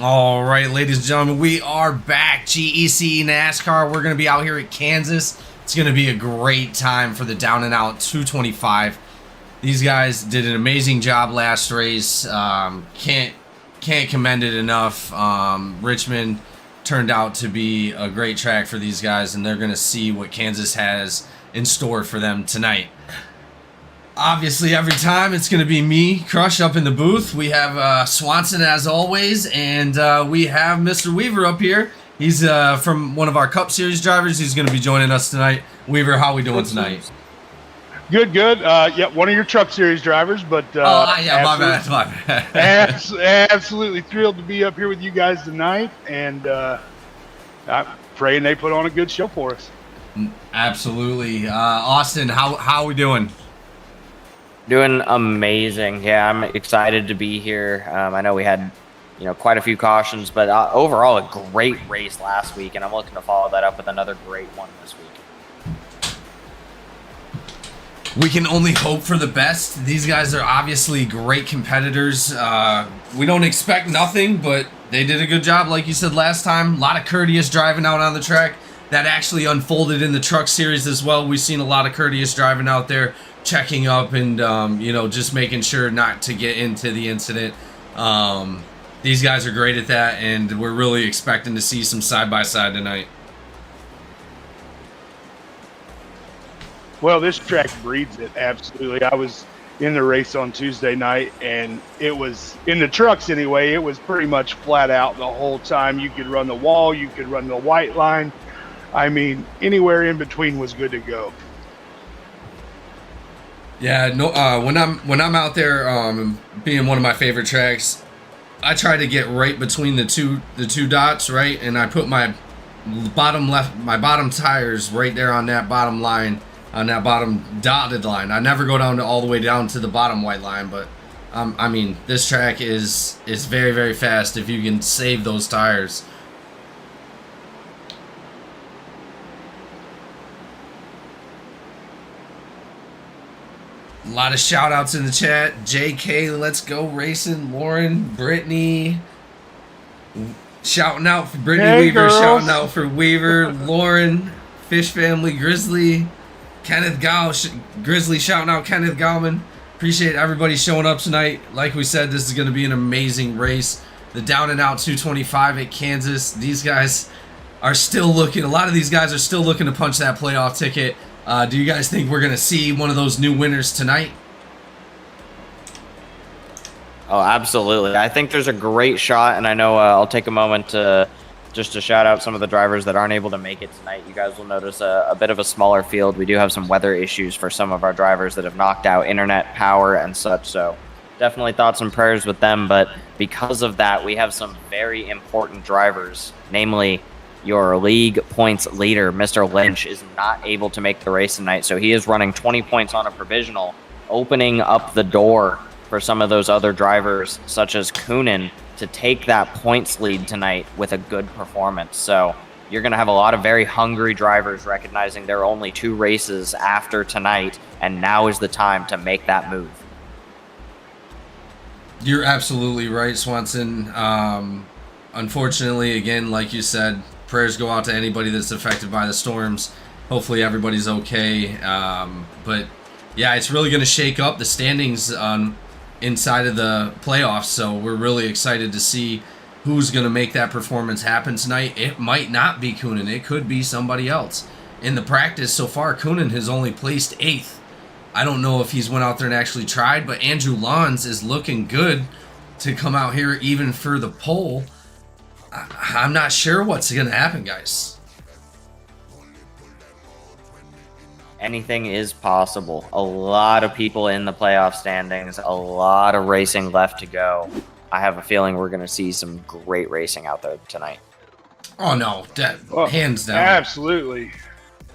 All right, ladies and gentlemen, we are back. GEC NASCAR. We're going to be out here at Kansas. It's going to be a great time for the Down and Out 225. These guys did an amazing job last race. Can't commend it enough. Richmond turned out to be a great track for these guys, and they're going to see what Kansas has in store for them tonight. Obviously, every time it's going to be me, Crush, up in the booth. We have Swanson, as always, and we have Mr. Weaver up here. He's from one of our Cup Series drivers. He's going to be joining us tonight. Weaver, how we doing tonight? Good. Yeah, one of your Truck Series drivers, but my bad. Absolutely thrilled to be up here with you guys tonight, and I'm praying they put on a good show for us. Absolutely. Austin, how we doing? Doing amazing. Yeah, I'm excited to be here. I know we had, quite a few cautions, but overall a great race last week, and I'm looking to follow that up with another great one this week. We can only hope for the best. These guys are obviously great competitors. We don't expect nothing, but they did a good job, like you said last time. A lot of courteous driving out on the track. That actually unfolded in the Truck Series as well. We've seen a lot of courteous driving out there, checking up and, just making sure not to get into the incident. These guys are great at that, and we're really expecting to see some side-by-side tonight. Well, this track breeds it, absolutely. I was in the race on Tuesday night, and it was, in the trucks anyway, it was pretty much flat out the whole time. You could run the wall, you could run the white line. I mean, anywhere in between was good to go. Yeah, no. When I'm out there, being one of my favorite tracks, I try to get right between the two dots, right, and I put my bottom tires right there on that bottom line, on that bottom dotted line. I never go down all the way down to the bottom white line, but I mean, this track is very, very fast if you can save those tires. A lot of shout outs in the chat. JK, Let's Go Racing, Lauren, Brittany, shouting out for Brittany, hey, Weaver, girls. shouting out for Weaver, Lauren, Fish Family, Grizzly, Kenneth Gow, Grizzly shouting out Kenneth Gauman. Appreciate everybody showing up tonight. Like we said, this is going to be an amazing race. The Down and Out 225 at Kansas. These guys are still looking, a lot of these guys are still looking to punch that playoff ticket. Do you guys think we're going to see one of those new winners tonight? Oh, absolutely. I think there's a great shot, and I know I'll take a moment to shout out some of the drivers that aren't able to make it tonight. You guys will notice a bit of a smaller field. We do have some weather issues for some of our drivers that have knocked out internet power and such, so definitely thoughts and prayers with them. But because of that, we have some very important drivers, namely your league points leader, Mr. Lynch, is not able to make the race tonight, so he is running 20 points on a provisional, opening up the door for some of those other drivers, such as Coonan, to take that points lead tonight with a good performance. So you're going to have a lot of very hungry drivers recognizing there are only 2 races after tonight, and now is the time to make that move. You're absolutely right, Swanson. Unfortunately, again, like you said, prayers go out to anybody that's affected by the storms. Hopefully everybody's okay. But yeah, it's really going to shake up the standings inside of the playoffs. So we're really excited to see who's going to make that performance happen tonight. It might not be Coonan. It could be somebody else. In the practice so far, Coonan has only placed 8th. I don't know if he's went out there and actually tried, but Andrew Lons is looking good to come out here even for the pole. I'm not sure what's going to happen, guys. Anything is possible. A lot of people in the playoff standings, a lot of racing left to go. I have a feeling we're going to see some great racing out there tonight. Oh no, hands down. Absolutely.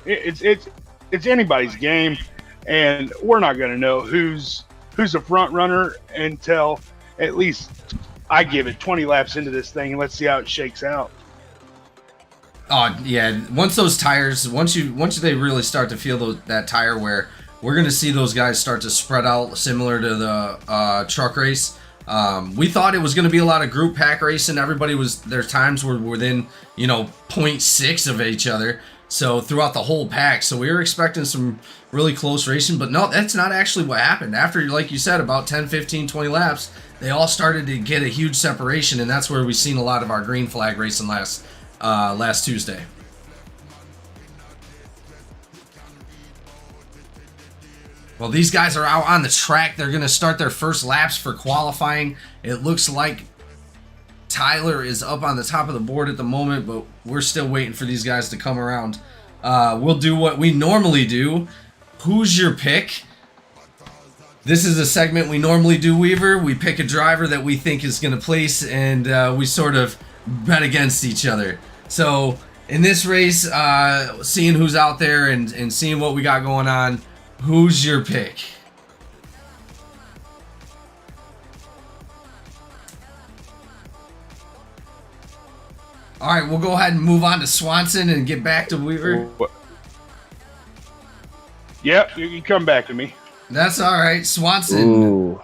It's anybody's game, and we're not going to know who's a front runner until at least I give it 20 laps into this thing, and let's see how it shakes out. Oh yeah, once those tires, once they really start to feel that tire wear, we're gonna see those guys start to spread out, similar to the truck race. We thought it was going to be a lot of group pack racing. Everybody was, there's times where we're within, you know, 0.6 of each other. So throughout the whole pack. So we were expecting some really close racing, but no, that's not actually what happened. After, like you said, about 10, 15, 20 laps, they all started to get a huge separation, and that's where we've seen a lot of our green flag racing last Tuesday. Well, these guys are out on the track. They're going to start their first laps for qualifying. It looks like Tyler is up on the top of the board at the moment, but we're still waiting for these guys to come around. We'll do what we normally do. Who's your pick? This is a segment we normally do, Weaver. We pick a driver that we think is going to place, and we sort of bet against each other. So in this race, seeing who's out there and seeing what we got going on, who's your pick? All right, we'll go ahead and move on to Swanson and get back to Weaver. Yep, you can come back to me. That's all right, Swanson. Ooh.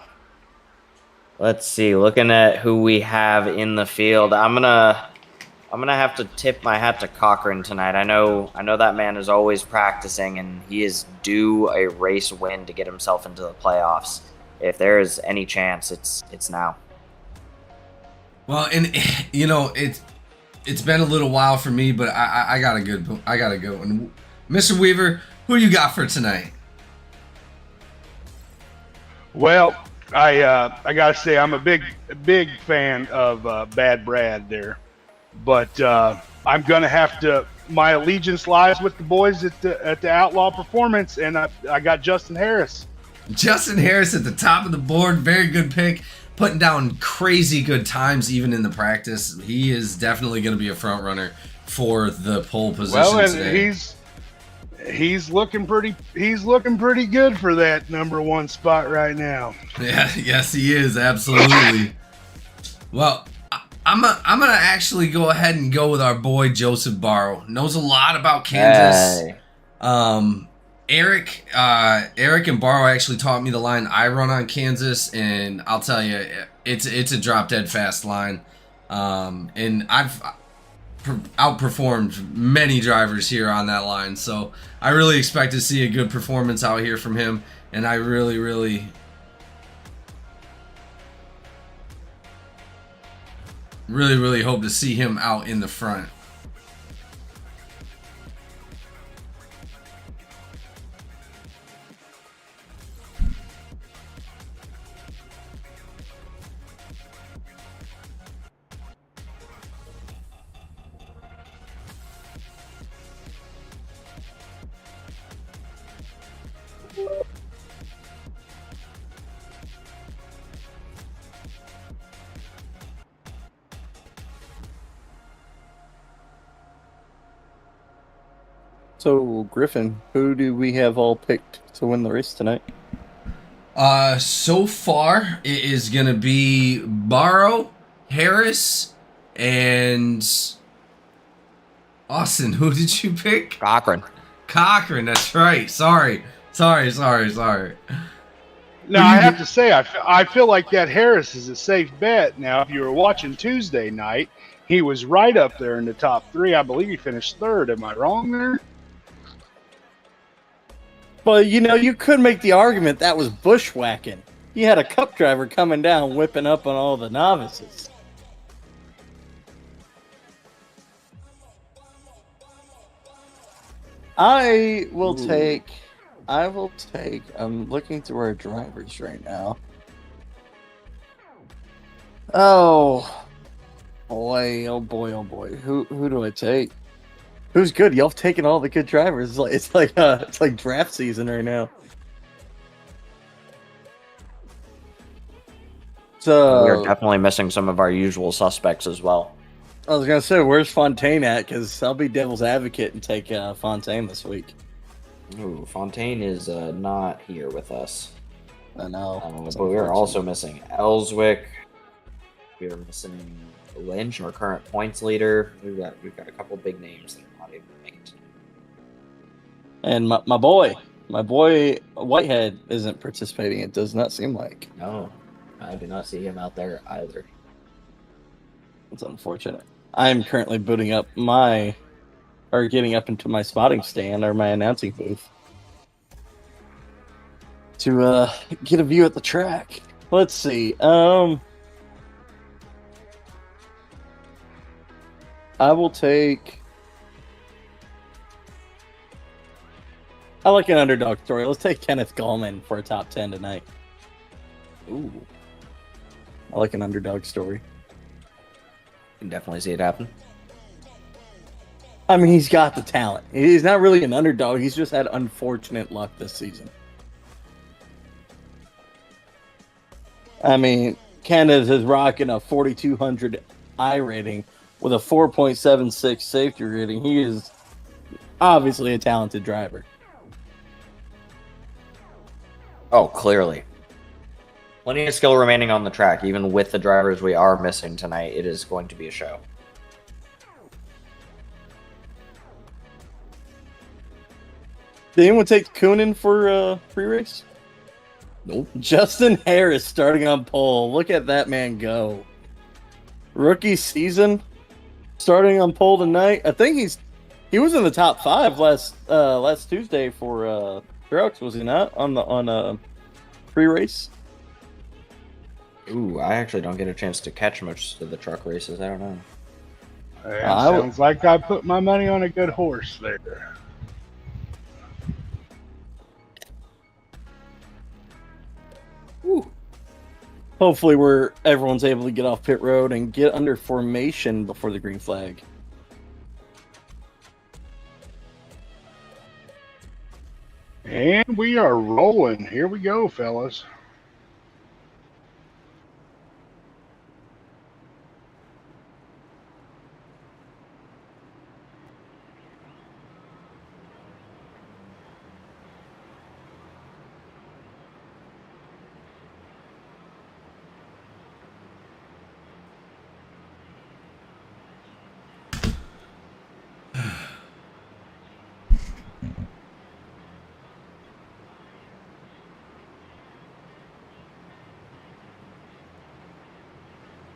Let's see. Looking at who we have in the field, I'm gonna have to tip my hat to Cochran tonight. I know that man is always practicing, and he is due a race win to get himself into the playoffs. If there is any chance, it's now. Well, and you know it's been a little while for me, but I got a good one. Mr. Weaver, who you got for tonight? Well, I gotta say I'm a big fan of Bad Brad there, but I'm gonna have to. My allegiance lies with the boys at the Outlaw Performance, and I got Justin Harris. Justin Harris at the top of the board, very good pick, putting down crazy good times even in the practice. He is definitely going to be a front runner for the pole position today. He's looking pretty good for that #1 spot right now. Yeah, yes he is, absolutely. Well, I'm gonna actually go ahead and go with our boy Joseph Barrow. Knows a lot about Kansas. Hey. Eric and Barrow actually taught me the line I run on Kansas, and I'll tell you, it's a drop dead fast line. And I've outperformed many drivers here on that line, so I really expect to see a good performance out here from him, and I really hope to see him out in the front. So, Griffin, who do we have all picked to win the race tonight? So far, it is going to be Barrow, Harris, and Austin. Who did you pick? Cochran. Cochran, that's right. Sorry. Now, I have to say, I feel like that Harris is a safe bet. Now, if you were watching Tuesday night, he was right up there in the top 3. I believe he finished 3rd. Am I wrong there? But, you know, you could make the argument that was bushwhacking. You had a cup driver coming down, whipping up on all the novices. I will take, I'm looking through our drivers right now. Oh boy. Who do I take? Who's good? Y'all taking all the good drivers. It's like draft season right now. So We're definitely missing some of our usual suspects as well. I was gonna say, where's Fontaine at? Because I'll be devil's advocate and take Fontaine this week. Ooh, Fontaine is not here with us. I know. But we're also missing Ellswick. We're missing Lynch, our current points leader. We've got a couple big names that are not able to make it. And my boy Whitehead isn't participating. It does not seem like. No, I do not see him out there either. It's unfortunate. I am currently getting up into my spotting stand or my announcing booth to get a view at the track. Let's see. I will take. I like an underdog story. Let's take Kenneth Gallman for a top 10 tonight. Ooh, I like an underdog story. can definitely see it happen. I mean, he's got the talent. He's not really an underdog. He's just had unfortunate luck this season. I mean, Canada is rocking a 4,200 I rating with a 4.76 safety rating. He is obviously a talented driver. Oh, clearly. Plenty of skill remaining on the track, even with the drivers we are missing tonight. It is going to be a show. Did anyone take Coonan for pre-race? Nope. Justin Harris starting on pole. Look at that man go. Rookie season, starting on pole tonight. I think he was in the top 5 last Tuesday for trucks, was he not? On pre-race. Ooh, I actually don't get a chance to catch much of the truck races. I don't know. Sounds like I put my money on a good horse there. Woo. Hopefully everyone's able to get off pit road and get under formation before the green flag. And we are rolling. Here we go, fellas.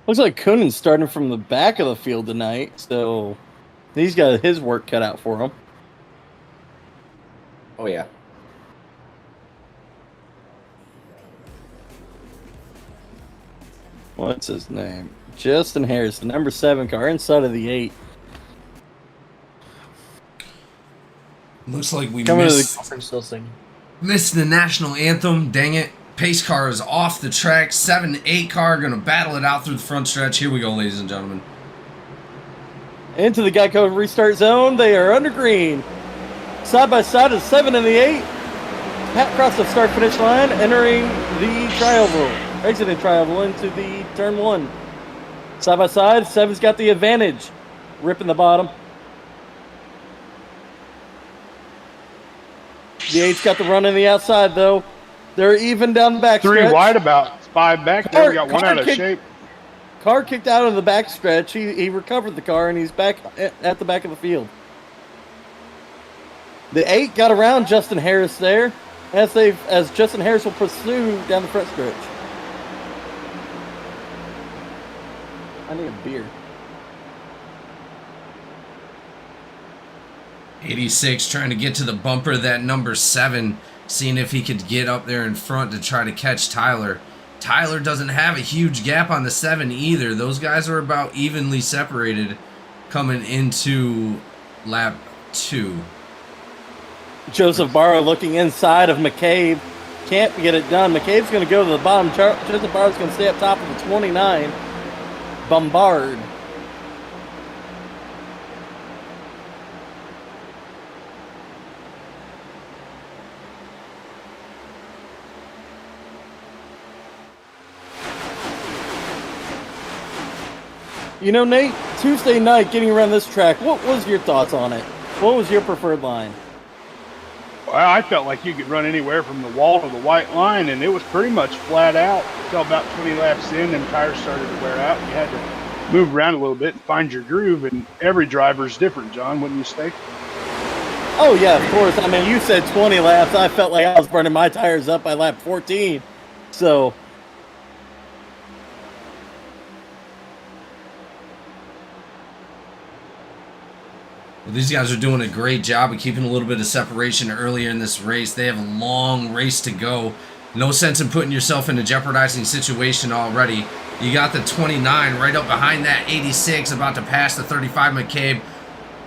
Looks like Coonan's starting from the back of the field tonight, so he's got his work cut out for him. Oh, yeah. What's his name? Justin Harris, the number 7 car, inside of the 8. Looks like we Coming missed the national anthem. Dang it. Pace car is off the track. 7-8 car going to battle it out through the front stretch. Here we go, ladies and gentlemen. Into the Geico restart zone. They are under green. Side by side is 7 and the 8. Pat across the start finish line, entering the tri-oval. Exiting tri-oval into the turn 1. Side by side, 7's got the advantage. Ripping the bottom. The 8's got the run in the outside, though. They're even down the back 3 stretch. wide, about 5 back there. We got one out of shape. Car kicked out of the back stretch. He recovered the car, and he's back at the back of the field. The 8 got around Justin Harris there, as Justin Harris will pursue down the front stretch. I need a beer. 86 trying to get to the bumper of that number 7, seeing if he could get up there in front to try to catch Tyler. Tyler doesn't have a huge gap on the 7 either. Those guys are about evenly separated coming into lap 2. Joseph Barrow looking inside of McCabe. Can't get it done. McCabe's going to go to the bottom. Joseph Barrow's going to stay up top of the 29. Bombard. You know, Nate, Tuesday night getting around this track, what was your thoughts on it? What was your preferred line? Well, I felt like you could run anywhere from the wall to the white line, and it was pretty much flat out until about 20 laps in, and tires started to wear out. You had to move around a little bit and find your groove, and every driver's different, John, wouldn't you say? Oh, yeah, of course. I mean, you said 20 laps. I felt like I was burning my tires up by lap 14. So, Well, these guys are doing a great job of keeping a little bit of separation earlier in this race. They have a long race to go. No sense in putting yourself in a jeopardizing situation already. You got the 29 right up behind that 86, about to pass the 35 McCabe.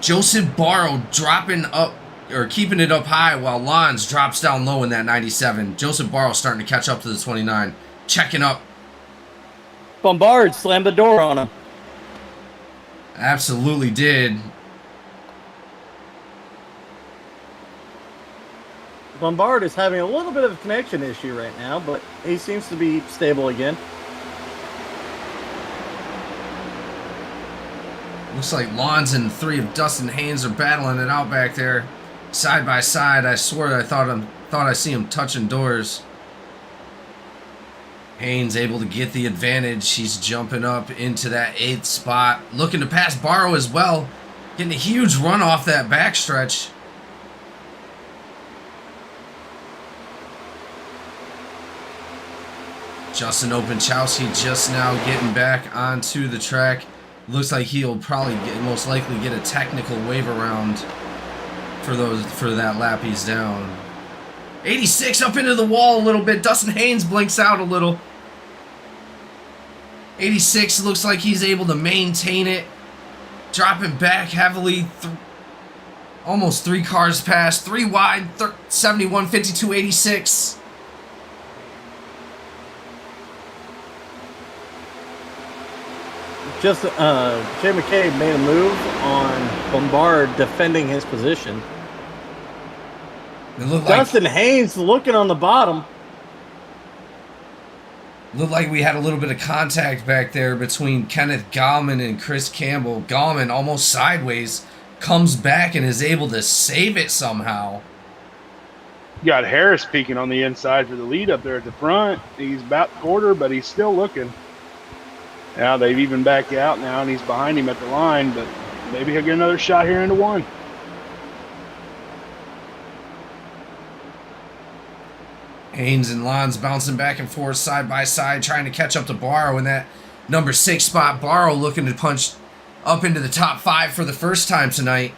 Joseph Barrow dropping up, or keeping it up high, while Lons drops down low in that 97. Joseph Barrow starting to catch up to the 29. Checking up. Bombard slammed the door on him. Absolutely did. Bombard is having a little bit of a connection issue right now, but he seems to be stable again. Looks like Lons and 3 of Dustin Haynes are battling it out back there, side by side. I swear I thought I see him touching doors. Haynes able to get the advantage. He's jumping up into that 8th spot, looking to pass Barrow as well, getting a huge run off that backstretch. Justin Openchowski just now getting back onto the track. Looks like he'll probably most likely get a technical wave around for that lap he's down. 86 up into the wall a little bit. Dustin Haynes blinks out a little. 86 looks like he's able to maintain it. Dropping back heavily. Almost 3 cars past. 3 wide. 71, 52, 86. Just Jay McCabe made a move on Bombard defending his position. It looked Dustin Haynes looking on the bottom. Looked like we had a little bit of contact back there between Kenneth Gallman and Chris Campbell. Gallman almost sideways comes back and is able to save it somehow. You got Harris peeking on the inside for the lead up there at the front. He's about quarter, but he's still looking. Now they've even back out now, and he's behind him at the line, but maybe he'll get another shot here into 1. Haynes and Lons bouncing back and forth side by side, trying to catch up to Barrow in that number 6 spot. Barrow looking to punch up into the top 5 for the first time tonight.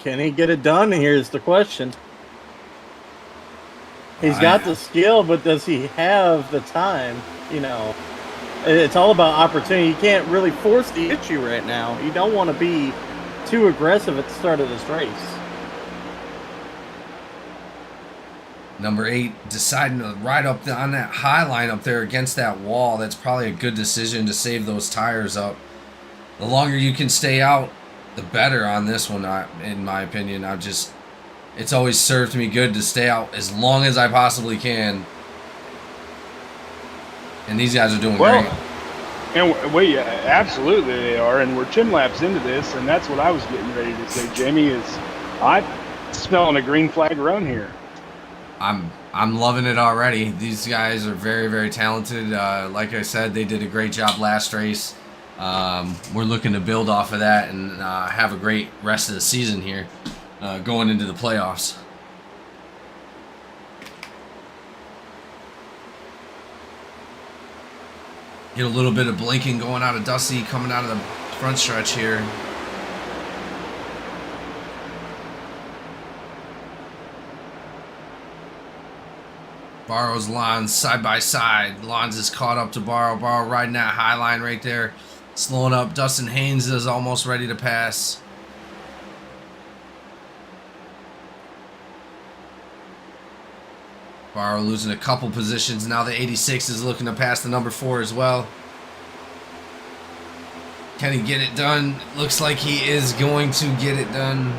Can he get it done? Here's the question. He's got the skill, but does he have the time? You know, it's all about opportunity. You can't really force the issue right now. You don't want to be too aggressive at the start of this race. Number 8 deciding to ride up on that high line up there against that wall. That's probably a good decision to save those tires up. The longer you can stay out, the better on this one, in my opinion. It's always served me good to stay out as long as I possibly can. And these guys are doing great. And we absolutely they are, and we're 10 laps into this, and that's what I was getting ready to say, Jamie, is I'm smelling a green flag run here. I'm loving it already. These guys are very, very talented. Like I said, they did a great job last race. We're looking to build off of that and have a great rest of the season here. Going into the playoffs. Get a little bit of blinking going out of Dusty coming out of the front stretch here. Barrow's Lons side by side. Lons is caught up to Barrow. Barrow riding that high line right there. Slowing up. Dustin Haynes is almost ready to pass. Barrow losing a couple positions. Now the 86 is looking to pass the number 4 as well. Can he get it done? Looks like he is going to get it done.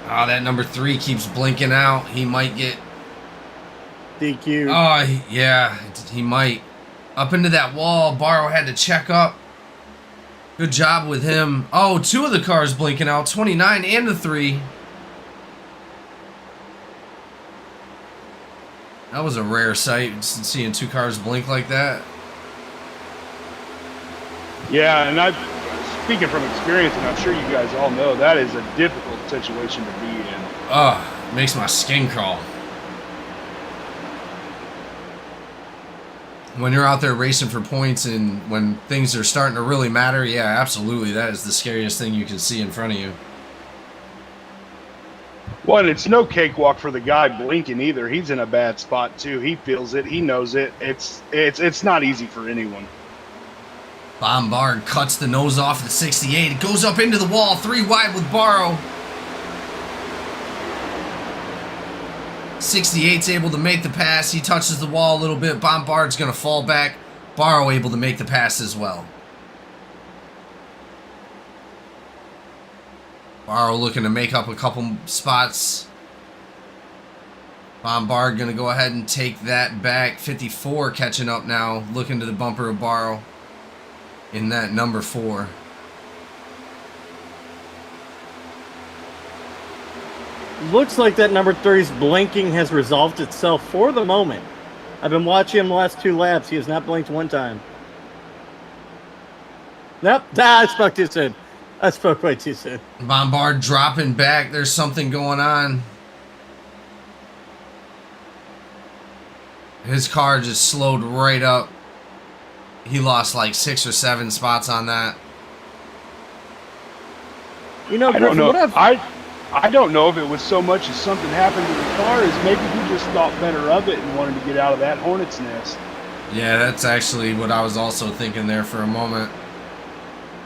Oh, that number 3 keeps blinking out. He might get DQ. Oh, yeah, he might. Up into that wall. Barrow had to check up. Good job with him. Oh, 2 of the cars blinking out. 29 and the 3. That was a rare sight, seeing 2 cars blink like that. Yeah, and speaking from experience, and I'm sure you guys all know, that is a difficult situation to be in. Oh, makes my skin crawl. when you're out there racing for points and when things are starting to really matter, yeah, absolutely. That is the scariest thing you can see in front of you. Well, and it's no cakewalk for the guy blinking either. He's in a bad spot too. He feels it. He knows it. It's not easy for anyone. Bombard cuts the nose off the 68. It goes up into the wall. 3 wide with Barrow. 68's able to make the pass. He touches the wall a little bit. Bombard's going to fall back. Barrow able to make the pass as well. Barrow looking to make up a couple spots. Bombard going to go ahead and take that back. 54 catching up now. Looking to the bumper of Barrow in that number 4. Looks like that number 3's blinking has resolved itself for the moment. I've been watching him the last 2 laps. He has not blinked one time. Nope. I spoke too soon. I spoke way too soon. Bombard dropping back. There's something going on. His car just slowed right up. He lost like 6 or 7 spots on that. You know, I don't Griffin, know. I don't know if it was so much as something happened to the car as maybe he just thought better of it and wanted to get out of that hornet's nest. Yeah, that's actually what I was also thinking there for a moment.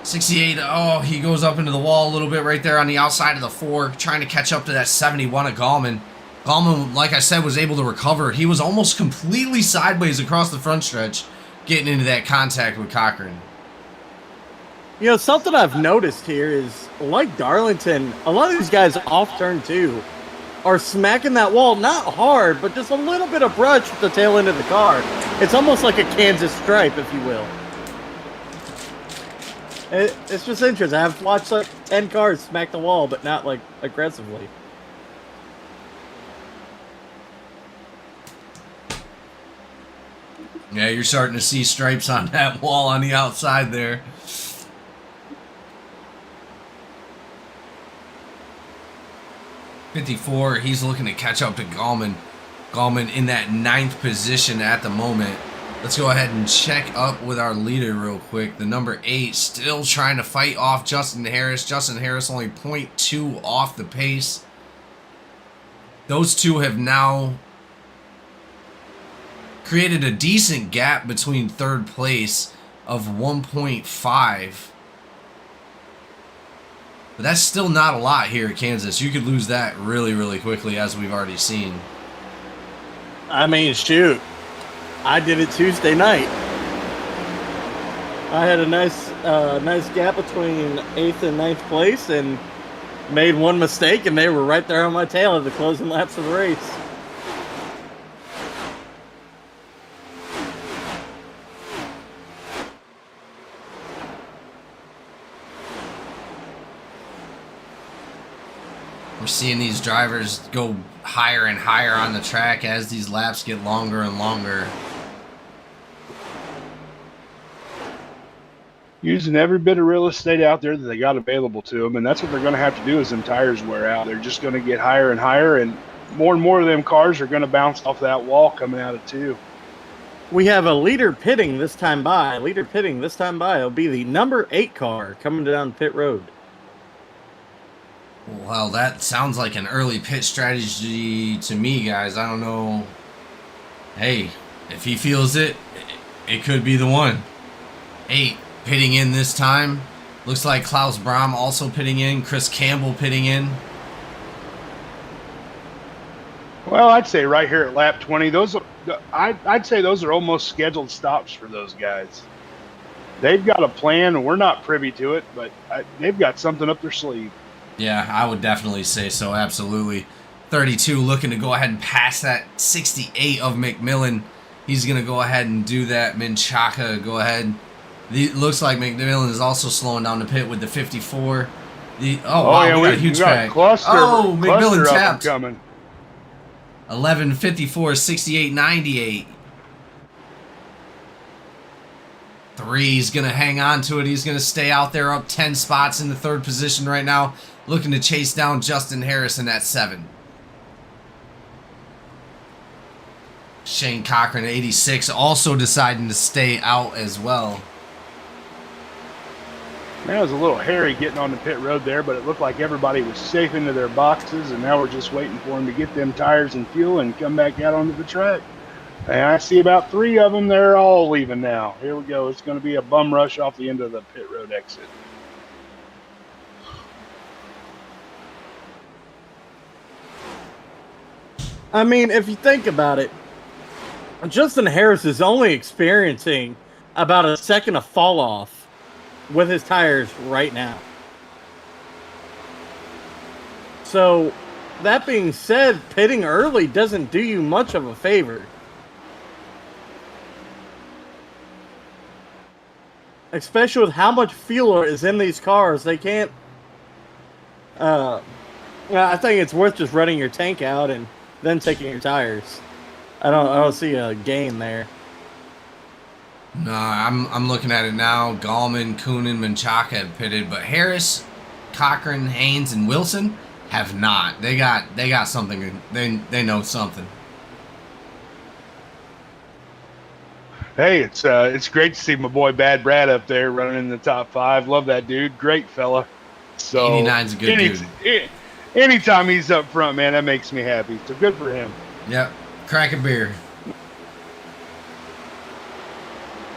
68, oh, he goes up into the wall a little bit right there on the outside of the 4, trying to catch up to that 71 of Gallman. Gallman, like I said, was able to recover. He was almost completely sideways across the front stretch, getting into that contact with Cochran. You know, something I've noticed here is, like Darlington, a lot of these guys off turn 2 are smacking that wall, not hard, but just a little bit of brush with the tail end of the car. It's almost like a Kansas stripe, if you will. It's just interesting. I've watched like 10 cars smack the wall, but not like aggressively. Yeah, you're starting to see stripes on that wall on the outside there. .54, he's looking to catch up to Gallman. Gallman in that 9th position at the moment. Let's go ahead and check up with our leader real quick. The number 8 still trying to fight off Justin Harris. Justin Harris only 0.2 off the pace. Those two have now created a decent gap between 3rd place of 1.5. But that's still not a lot here at Kansas. You could lose that really, really quickly, as we've already seen. I mean, shoot. I did it Tuesday night. I had a nice gap between 8th and 9th place and made one mistake, and they were right there on my tail at the closing laps of the race. We're seeing these drivers go higher and higher on the track as these laps get longer and longer. Using every bit of real estate out there that they got available to them, and that's what they're going to have to do as them tires wear out. They're just going to get higher and higher, and more of them cars are going to bounce off that wall coming out of 2. We have a leader pitting this time by. It'll be the number 8 car coming down pit road. Well, that sounds like an early pit strategy to me, guys. I don't know. Hey, if he feels it, it could be the one. 8 pitting in this time. Looks like Klaus Brahm also pitting in. Chris Campbell pitting in. Well, I'd say right here at lap 20, I'd say those are almost scheduled stops for those guys. They've got a plan, and we're not privy to it, but they've got something up their sleeve. Yeah, I would definitely say so, absolutely. 32 looking to go ahead and pass that 68 of McMillan. He's going to go ahead and do that. Menchaca, go ahead. Looks like McMillan is also slowing down the pit with the 54. Wow, yeah, we got a huge pack. McMillan tapped. Coming. 11:54, 68.98. 3's going to hang on to it. He's going to stay out there up 10 spots in the 3rd position right now, looking to chase down Justin Harris in that 7. Shane Cochran, 86, also deciding to stay out as well. Man, it was a little hairy getting on the pit road there, but it looked like everybody was safe into their boxes, and now we're just waiting for them to get them tires and fuel and come back out onto the track. And I see about 3 of them. They're all leaving now. Here we go. It's going to be a bum rush off the end of the pit road exit. I mean, if you think about it, Justin Harris is only experiencing about a second of fall off with his tires right now. So, that being said, pitting early doesn't do you much of a favor. Especially with how much fuel is in these cars, they can't. I think it's worth just running your tank out and then taking your tires. I don't see a gain there. No, I'm looking at it now. Gallman, Coonan, Menchaca have pitted, but Harris, Cochran, Haynes, and Wilson have not. They got something. They know something. Hey, it's great to see my boy Bad Brad up there running in the top 5. Love that dude. Great fella. So 89's a good dude. Anytime he's up front, man, that makes me happy. So good for him. Yep. Crack a beer.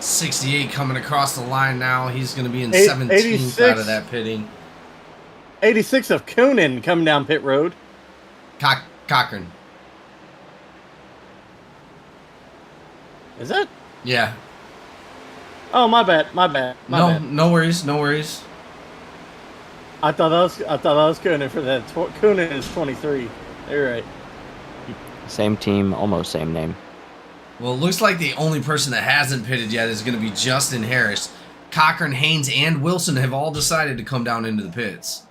68 coming across the line now. He's going to be in 17th out of that pitting. 86 of Coonan coming down pit road. Cochran. Is that? Yeah. Oh, my bad. My bad. No worries. No worries. I thought that was Coonan for that. Coonan is 23. You're right. Same team, almost same name. Well, it looks like the only person that hasn't pitted yet is going to be Justin Harris. Cochran, Haynes, and Wilson have all decided to come down into the pits.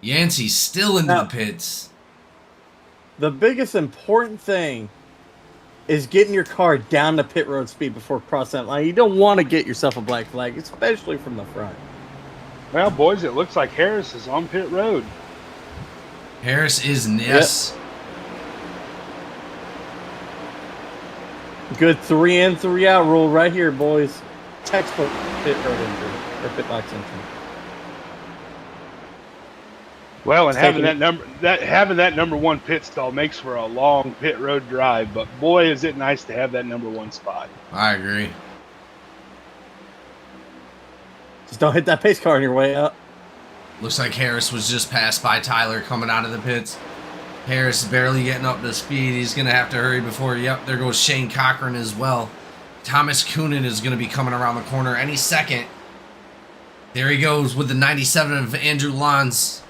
Yancey's still into the pits. The biggest important thing is getting your car down to pit road speed before crossing that line. You don't want to get yourself a black flag, especially from the front. Well, boys, it looks like Harris is on pit road. Harris is, yes. Yep. Good 3 in, 3 out rule right here, boys. Textbook pit road entry, or pit box entry. Well, and having that number 1 pit stall makes for a long pit road drive, but boy, is it nice to have that number 1 spot. I agree. Just don't hit that pace car on your way up. Looks like Harris was just passed by Tyler coming out of the pits. Harris barely getting up to speed. He's going to have to hurry before, yep, there goes Shane Cochran as well. Thomas Coonan is going to be coming around the corner any second. There he goes with the 97 of Andrew Lons.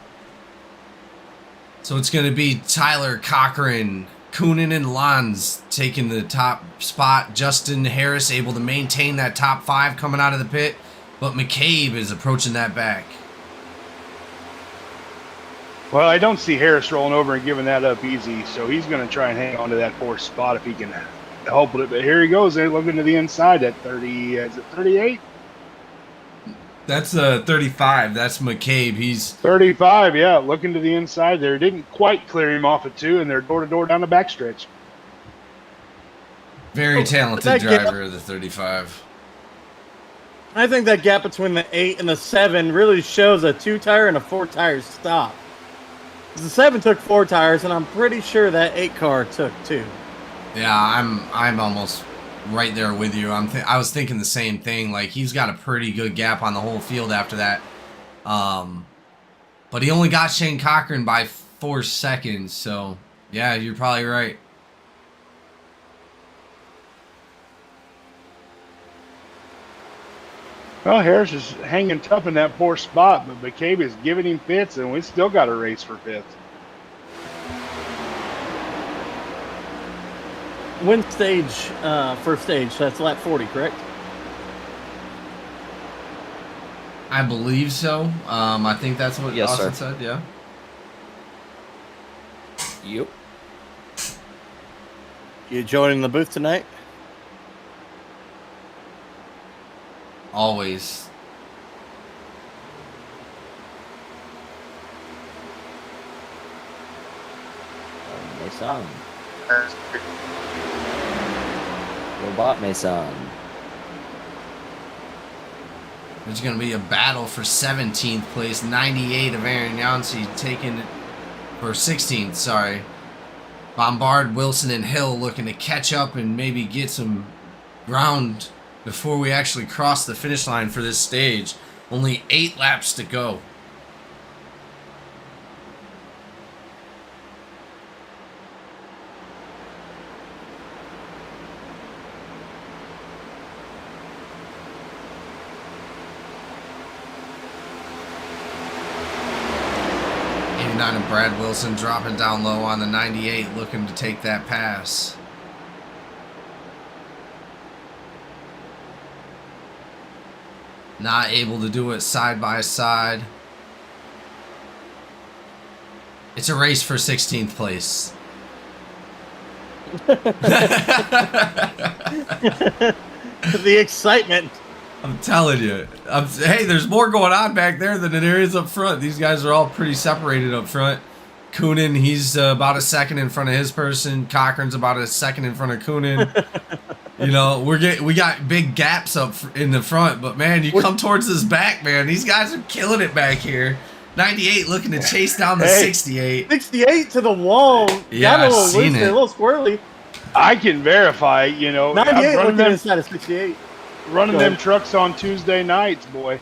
So it's going to be Tyler, Cochran, Coonan, and Lons taking the top spot. Justin Harris able to maintain that top 5 coming out of the pit. But McCabe is approaching that back. Well, I don't see Harris rolling over and giving that up easy, so he's going to try and hang on to that 4th spot if he can help with it. But here he goes. They're looking to the inside at 30. Is it 38? That's 35. That's McCabe. He's 35, yeah, looking to the inside there. Didn't quite clear him off at 2, and they're door-to-door down the backstretch. very talented driver of the 35. I think that gap between the 8 and the 7 really shows a 2-tire and a 4-tire stop. The 7 took 4 tires, and I'm pretty sure that 8 car took 2. Yeah, I'm almost right there with you. I was thinking the same thing. Like, he's got a pretty good gap on the whole field after that. But he only got Shane Cochran by 4 seconds. So, yeah, you're probably right. Well, Harris is hanging tough in that 4th spot, but McCabe is giving him fits, and we still got a race for 5th. Win stage, first stage, that's lap 40, correct? I believe so. I think that's what Yes, Austin sir. said, yeah. Yep. You joining the booth tonight? Always. Nice on. Robot Mason. There's going to be a battle for 17th place. 98 of Aaron Yancey taking it for 16th, sorry. Bombard, Wilson, and Hill looking to catch up and maybe get some ground before we actually cross the finish line for this stage. Only 8 laps to go. And Brad Wilson dropping down low on the 98, looking to take that pass. Not able to do it side by side. It's a race for 16th place. The excitement. I'm telling you. Hey, there's more going on back there than there is up front. These guys are all pretty separated up front. Coonan, he's about a second in front of his person. Cochran's about a second in front of Coonan. You know, we got big gaps up in the front, but man, you come towards this back, man. These guys are killing it back here. 98 looking to chase down the 68. 68 to the wall. Yeah, got a little I've seen loose it. there, a little squirrely. I can verify, you know. 98 looking them, inside of 68. running them trucks on Tuesday nights, boy.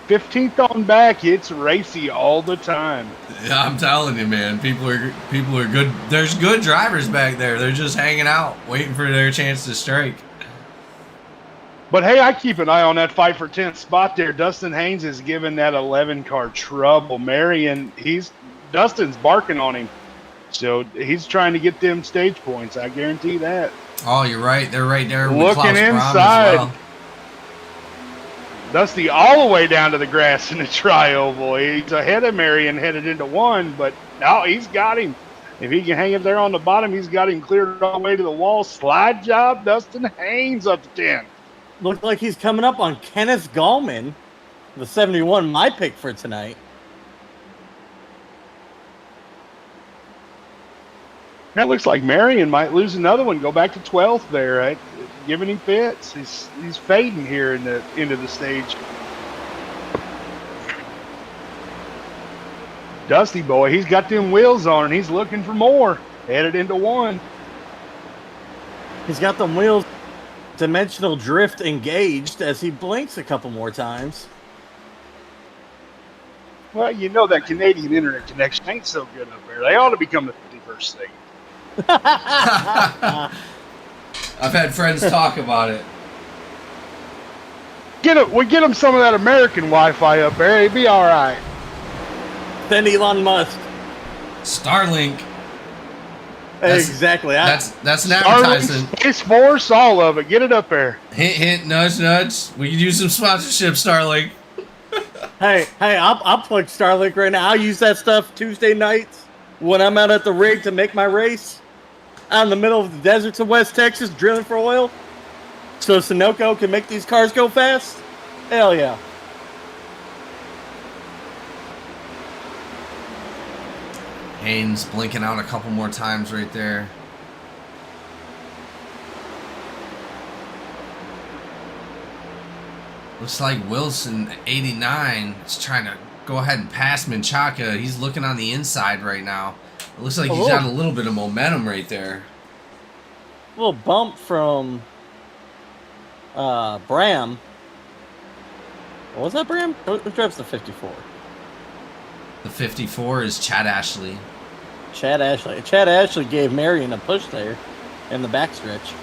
15th on back, it's racy all the time. Yeah, I'm telling you, man. People are good. There's good drivers back there. They're just hanging out, waiting for their chance to strike. But hey, I keep an eye on that 5 for 10th spot there. Dustin Haynes is giving that 11 car trouble. Marion, Dustin's barking on him. So he's trying to get them stage points. I guarantee that. Oh, you're right. They're right there with Looking Klaus Braun inside. as well. Dusty all the way down to the grass in the tri-oval. He's ahead of Marion, headed into 1, but now he's got him. If he can hang it there on the bottom, he's got him cleared all the way to the wall. Slide job, Dustin Haynes up to 10. Looks like he's coming up on Kenneth Gallman, the 71, my pick for tonight. That looks like Marion might lose another one, go back to 12th there, right? Giving him fits. He's fading here in the end of the stage. Dusty boy, he's got them wheels on and he's looking for more. Headed into 1. He's got them wheels dimensional drift engaged as he blinks a couple more times. Well, you know that Canadian internet connection ain't so good up there. They ought to become the 51st state. I've had friends talk about it. We get them some of that American Wi-Fi up there. It'd be all right. Then Elon Musk. Starlink. Exactly. That's an Starlink, advertisement. Space Force, all of it. Get it up there. Hint, hint, nudge, nudge. We could use some sponsorship, Starlink. Hey, I'll plug Starlink right now. I'll use that stuff Tuesday nights when I'm out at the rig to make my race. Out in the middle of the deserts of West Texas, drilling for oil. So Sunoco can make these cars go fast. Hell yeah. Haynes blinking out a couple more times right there. Looks like Wilson, 89, is trying to go ahead and pass Menchaca. He's looking on the inside right now. It looks like he's got a little bit of momentum right there. A little bump from Bram. Was that Bram? Who drives the 54? The 54 is Chad Ashley. Chad Ashley. Chad Ashley gave Marion a push there in the backstretch.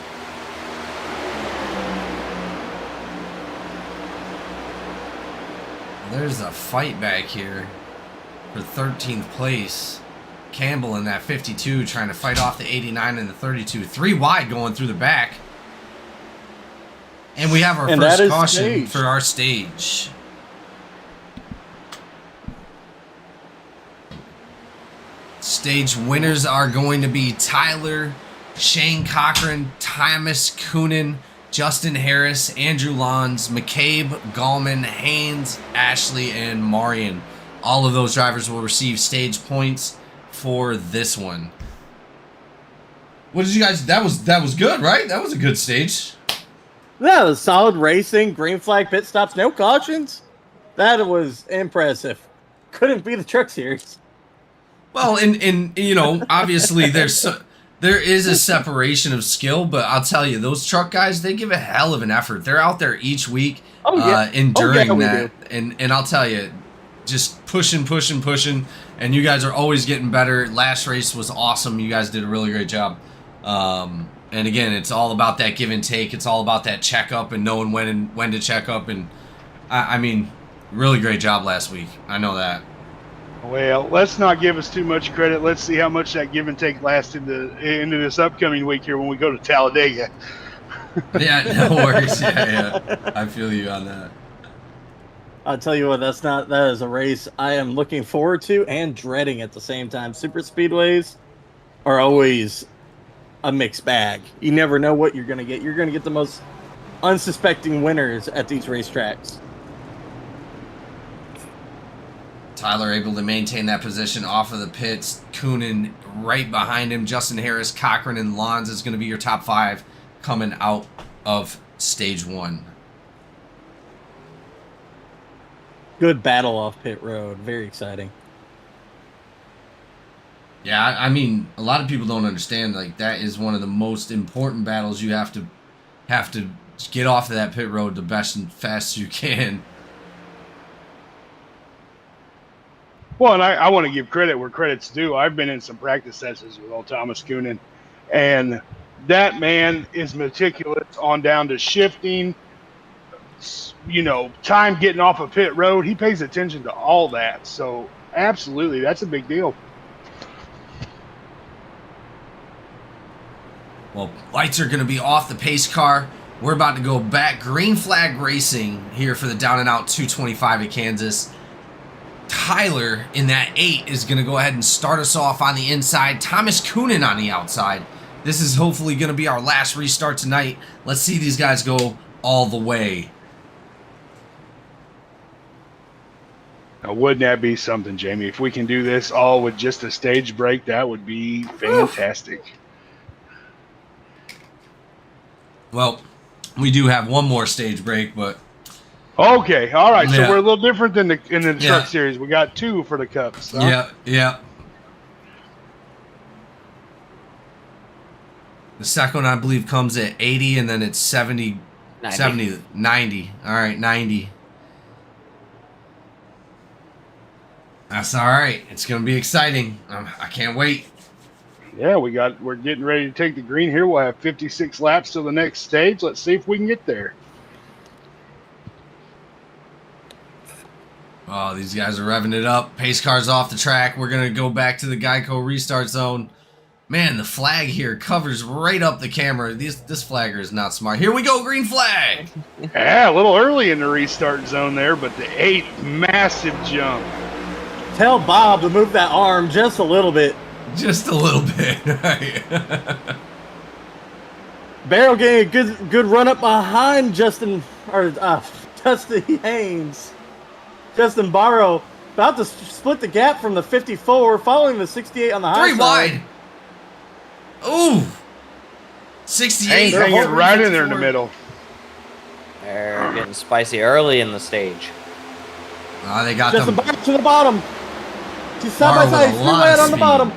There's a fight back here for 13th place. Campbell in that 52 trying to fight off the 89 and the 32. 3 wide going through the back. And we have our first caution for our stage. Stage winners are going to be Tyler, Shane Cochran, Thomas Coonan, Justin Harris, Andrew Lons, McCabe, Gallman, Haynes, Ashley, and Marion. All of those drivers will receive stage points for this one. What did you guys? That was good, right? That was a good stage. That was solid racing. Green flag pit stops, no cautions. That was impressive. Couldn't be the truck series. Well, and you know, obviously there is a separation of skill, but I'll tell you, those truck guys, they give a hell of an effort. They're out there each week, enduring that, and I'll tell you, just pushing, and you guys are always getting better. Last race was awesome. You guys did a really great job. And again, it's all about that give and take. It's all about that checkup and knowing when to check up. And I mean, really great job last week. I know that. Well, let's not give us too much credit. Let's see how much that give and take lasts into this upcoming week here when we go to Talladega. Yeah, no worries. Yeah. I feel you on that. I'll tell you what, that is a race I am looking forward to and dreading at the same time. Super speedways are always a mixed bag. You never know what you're going to get. You're going to get the most unsuspecting winners at these racetracks. Tyler able to maintain that position off of the pits. Coonan right behind him. Justin Harris, Cochran, and Lons is going to be your top 5 coming out of stage 1. Good battle off pit road. Very exciting. Yeah, I mean, a lot of people don't understand. Like, that is one of the most important battles. You have to get off of that pit road the best and fast you can. Well, and I want to give credit where credit's due. I've been in some practice sessions with old Thomas Coonan, and that man is meticulous on down to shifting, you know, time getting off a pit road. He pays attention to all that. So, absolutely, that's a big deal. Well, lights are going to be off the pace car. We're about to go back. Green flag racing here for the down and out 225 at Kansas. Tyler in that 8 is going to go ahead and start us off on the inside. Thomas Coonan on the outside. This is hopefully going to be our last restart tonight. Let's see these guys go all the way. Now, wouldn't that be something, Jamie? If we can do this all with just a stage break, that would be fantastic. Well, we do have one more stage break, but... Okay, all right. Yeah. So we're a little different than in the truck series. We got 2 for the cups. Huh? Yeah. The second one, I believe, comes at 80, and then it's 70, 90. All right, 90. That's all right. It's going to be exciting. I can't wait. Yeah, we're getting ready to take the green here. We'll have 56 laps to the next stage. Let's see if we can get there. Oh, these guys are revving it up. Pace car's off the track. We're going to go back to the Geico restart zone. Man, the flag here covers right up the camera. This flagger is not smart. Here we go, green flag. Yeah, a little early in the restart zone there, but the 8, massive jump. Tell Bob to move that arm just a little bit. Just a little bit, right? Barrel getting a good run up behind Dusty Haynes. Justin Barrow about to split the gap from the 54, following the 68 on the high 3 side. wide. Ooh. 68. Hanging right in there in the middle. They're getting spicy early in the stage. They got Justin them. Barrow to the bottom. He's side by Barrow side. with a He's lot right of on the speed. bottom.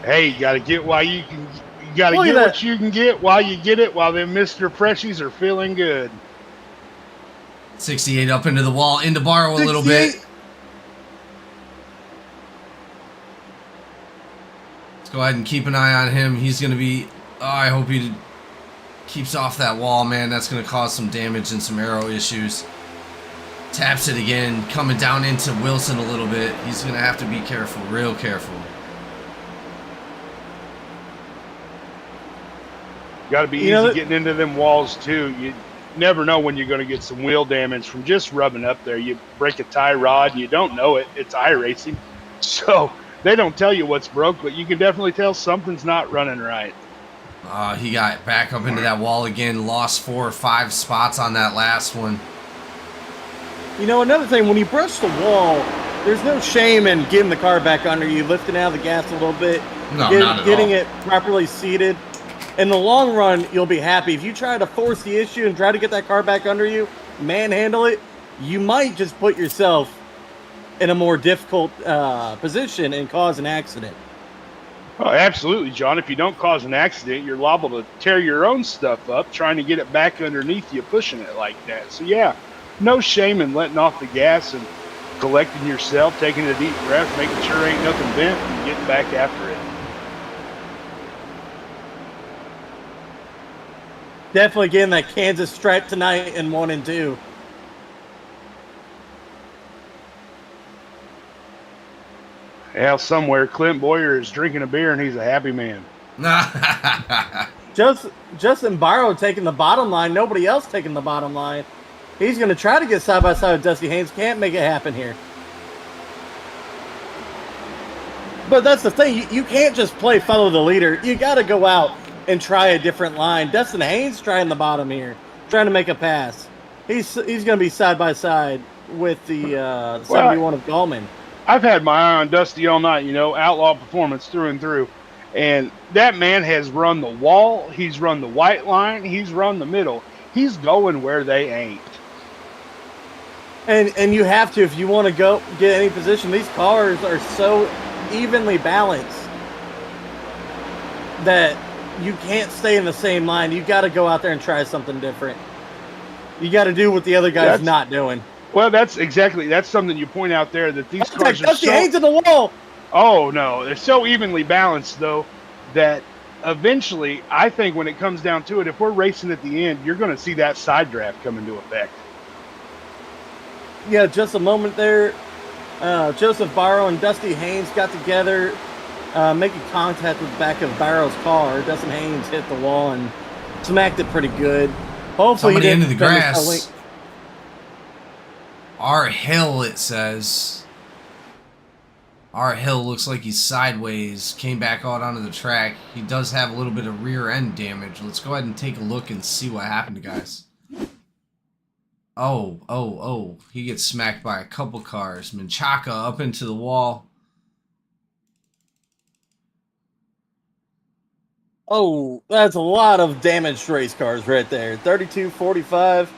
Hey, you got to get while you can. You got to Look get at what that. you can get while you get it. While them Mr. Freshies are feeling good. 68 up into the wall, into Barrow a little bit. 68. Let's go ahead and keep an eye on him. He's going to be... Oh, I hope he keeps off that wall, man. That's going to cause some damage and some aero issues. Taps it again, coming down into Wilson a little bit. He's going to have to be careful, real careful. Got to be easy getting into them walls, too. You never know when you're going to get some wheel damage from just rubbing up there. You break a tie rod, and you don't know it. It's iRacing. So they don't tell you what's broke, but you can definitely tell something's not running right. He got back up into that wall again, lost 4 or 5 spots on that last one. You know, another thing, when you brush the wall, there's no shame in getting the car back under you, lifting out of the gas a little bit. No, not at getting all. it properly seated. In the long run, you'll be happy. If you try to force the issue and try to get that car back under you, manhandle it, you might just put yourself in a more difficult position and cause an accident. Oh, absolutely, John. If you don't cause an accident, you're liable to tear your own stuff up trying to get it back underneath you, pushing it like that. So, yeah, no shame in letting off the gas and collecting yourself, taking a deep breath, making sure ain't nothing bent, and getting back after it. Definitely getting that Kansas stripe tonight in 1 and 2. Yeah, somewhere Clint Boyer is drinking a beer and he's a happy man. Justin Barrow taking the bottom line. Nobody else taking the bottom line. He's going to try to get side by side with Dusty Haynes. Can't make it happen here. But that's the thing. You can't just play follow the leader. You got to go out and try a different line. Dustin Haynes trying the bottom here, trying to make a pass. He's going to be side by side with the 71 of Gallman. I've had my eye on Dusty all night, outlaw performance through and through. And that man has run the wall. He's run the white line. He's run the middle. He's going where they ain't. And you have to, if you want to go get any position. These cars are so evenly balanced that you can't stay in the same line. You got to go out there and try something different. You got to do what the other guy's not doing. Well, that's something you point out there, that these cars are Dusty Haynes in the wall. Oh, no. They're so evenly balanced, though, that eventually, I think when it comes down to it, if we're racing at the end, you're going to see that side draft come into effect. Yeah, just a moment there. Joseph Barrow and Dusty Haynes got together, making contact with the back of Barrow's car. Dustin Haynes hit the wall and smacked it pretty good. Hopefully, somebody he didn't into the grass. Our Hill, it says. Our Hill looks like he's sideways. Came back out onto the track. He does have a little bit of rear end damage. Let's go ahead and take a look and see what happened, guys. Oh. He gets smacked by a couple cars. Menchaca up into the wall. Oh, that's a lot of damaged race cars right there. 32-45.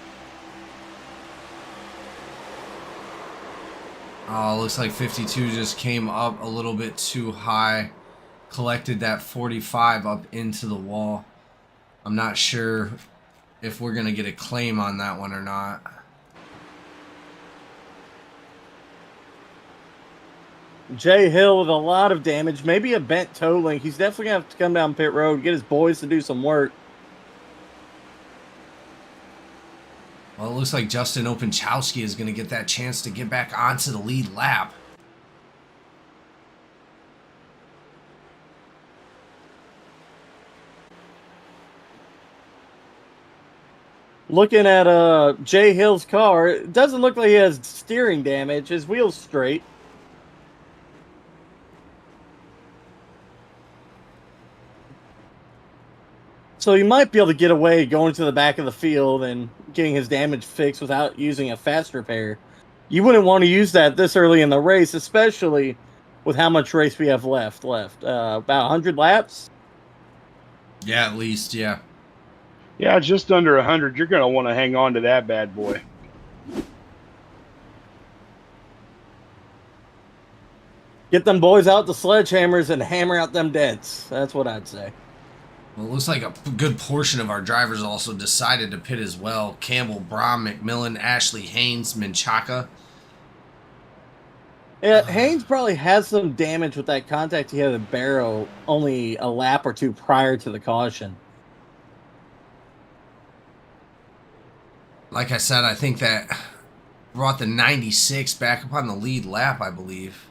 Oh, looks like 52 just came up a little bit too high. Collected that 45 up into the wall. I'm not sure if we're going to get a claim on that one or not. Jay Hill with a lot of damage. Maybe a bent toe link. He's definitely going to have to come down pit road, get his boys to do some work. Well, it looks like Justin Openchowski is going to get that chance to get back onto the lead lap. Looking at Jay Hill's car, it doesn't look like he has steering damage. His wheel's straight. So he might be able to get away going to the back of the field and getting his damage fixed without using a fast repair. You wouldn't want to use that this early in the race, especially with how much race we have left. About 100 laps? Yeah, at least, yeah. Yeah, just under 100. You're going to want to hang on to that bad boy. Get them boys out the sledgehammers and hammer out them dents. That's what I'd say. Well, it looks like a good portion of our drivers also decided to pit as well. Campbell, Braun, McMillan, Ashley, Haynes, Menchaca. Yeah, Haynes probably has some damage with that contact he had with Barrow only a lap or two prior to the caution. Like I said, I think that brought the 96 back up on the lead lap, I believe.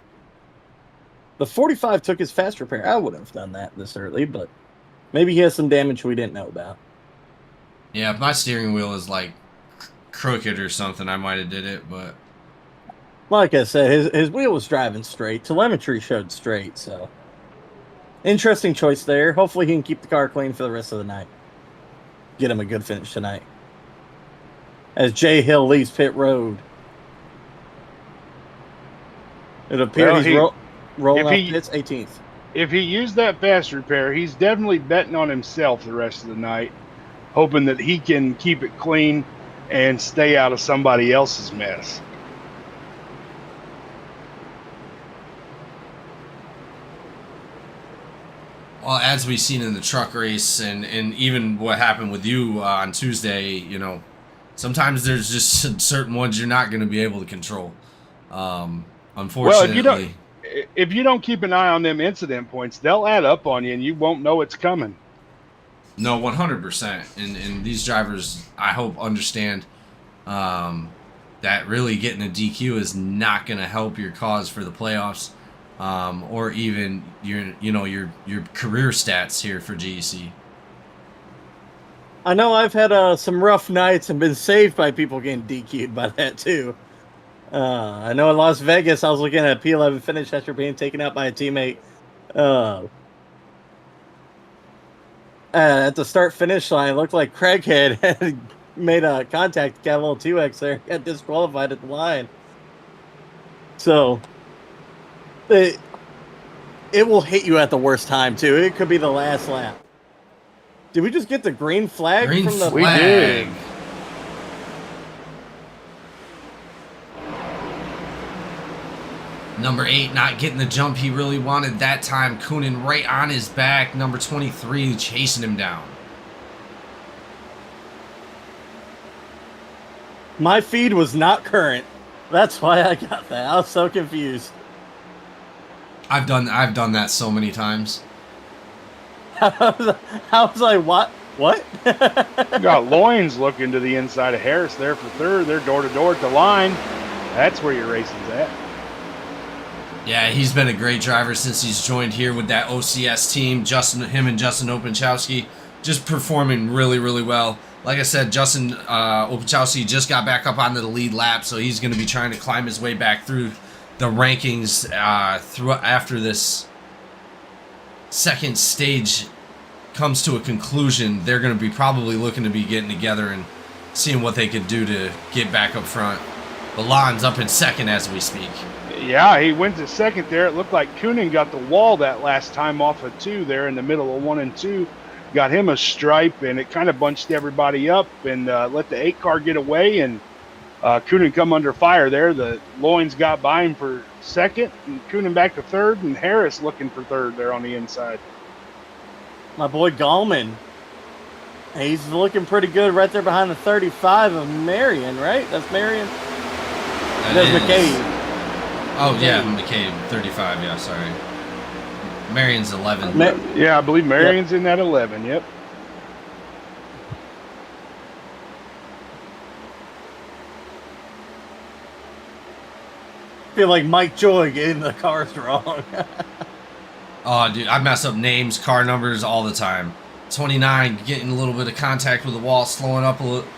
The 45 took his fast repair. I would have done that this early, but maybe he has some damage we didn't know about. Yeah, if my steering wheel is like crooked or something, I might have did it, but like I said, his wheel was driving straight. Telemetry showed straight, so interesting choice there. Hopefully he can keep the car clean for the rest of the night. Get him a good finish tonight. As Jay Hill leaves pit road. It appears he's rolling off pits 18th. if he used that fast repair, he's definitely betting on himself the rest of the night, hoping that he can keep it clean and stay out of somebody else's mess. Well, as we've seen in the truck race and even what happened with you on Tuesday, you know, sometimes there's just certain ones you're not going to be able to control. Unfortunately. Well, if you don't keep an eye on them incident points, they'll add up on you and you won't know it's coming. No, 100%. And these drivers, I hope, understand that really getting a DQ is not going to help your cause for the playoffs. Or even your career stats here for GEC. I know I've had some rough nights and been saved by people getting DQ'd by that too. I know in Las Vegas I was looking at a P11 finish after being taken out by a teammate. At the start-finish line, it looked like Craighead had made a contact, got a little 2X there, got disqualified at the line. So it will hit you at the worst time too. It could be the last lap. Did we just get the green flag Green from the flag. We did. Number 8 not getting the jump he really wanted that time. Coonan right on his back. Number 23 chasing him down. My feed was not current. That's why I got that. I was so confused. I've done that so many times. I was like, what? What? You got Loins looking to the inside of Harris there for third. They're door to door at the line. That's where your racing's at. Yeah, he's been a great driver since he's joined here with that OCS team. Him and Justin Opachowski just performing really, really well. Like I said, Justin Opachowski just got back up onto the lead lap, so he's going to be trying to climb his way back through the rankings after this second stage comes to a conclusion. They're going to be probably looking to be getting together and seeing what they could do to get back up front. Milan's up in second as we speak. Yeah, he wins the second there. It looked like Coonan got the wall that last time off of 2 there in the middle of 1 and 2. Got him a stripe, and it kind of bunched everybody up and let the 8 car get away, and Coonan come under fire there. The Loins got by him for second, and Coonan back to third, and Harris looking for third there on the inside. My boy Gallman. He's looking pretty good right there behind the 35 of Marion, right? That's Marion? That's McCabe. Oh, yeah, McCabe, 35, yeah, sorry. Marion's 11. Yeah, I believe Marion's in that 11, yep. I feel like Mike Joy getting the cars wrong. Oh, dude, I mess up names, car numbers all the time. 29, getting a little bit of contact with the wall, slowing up a little,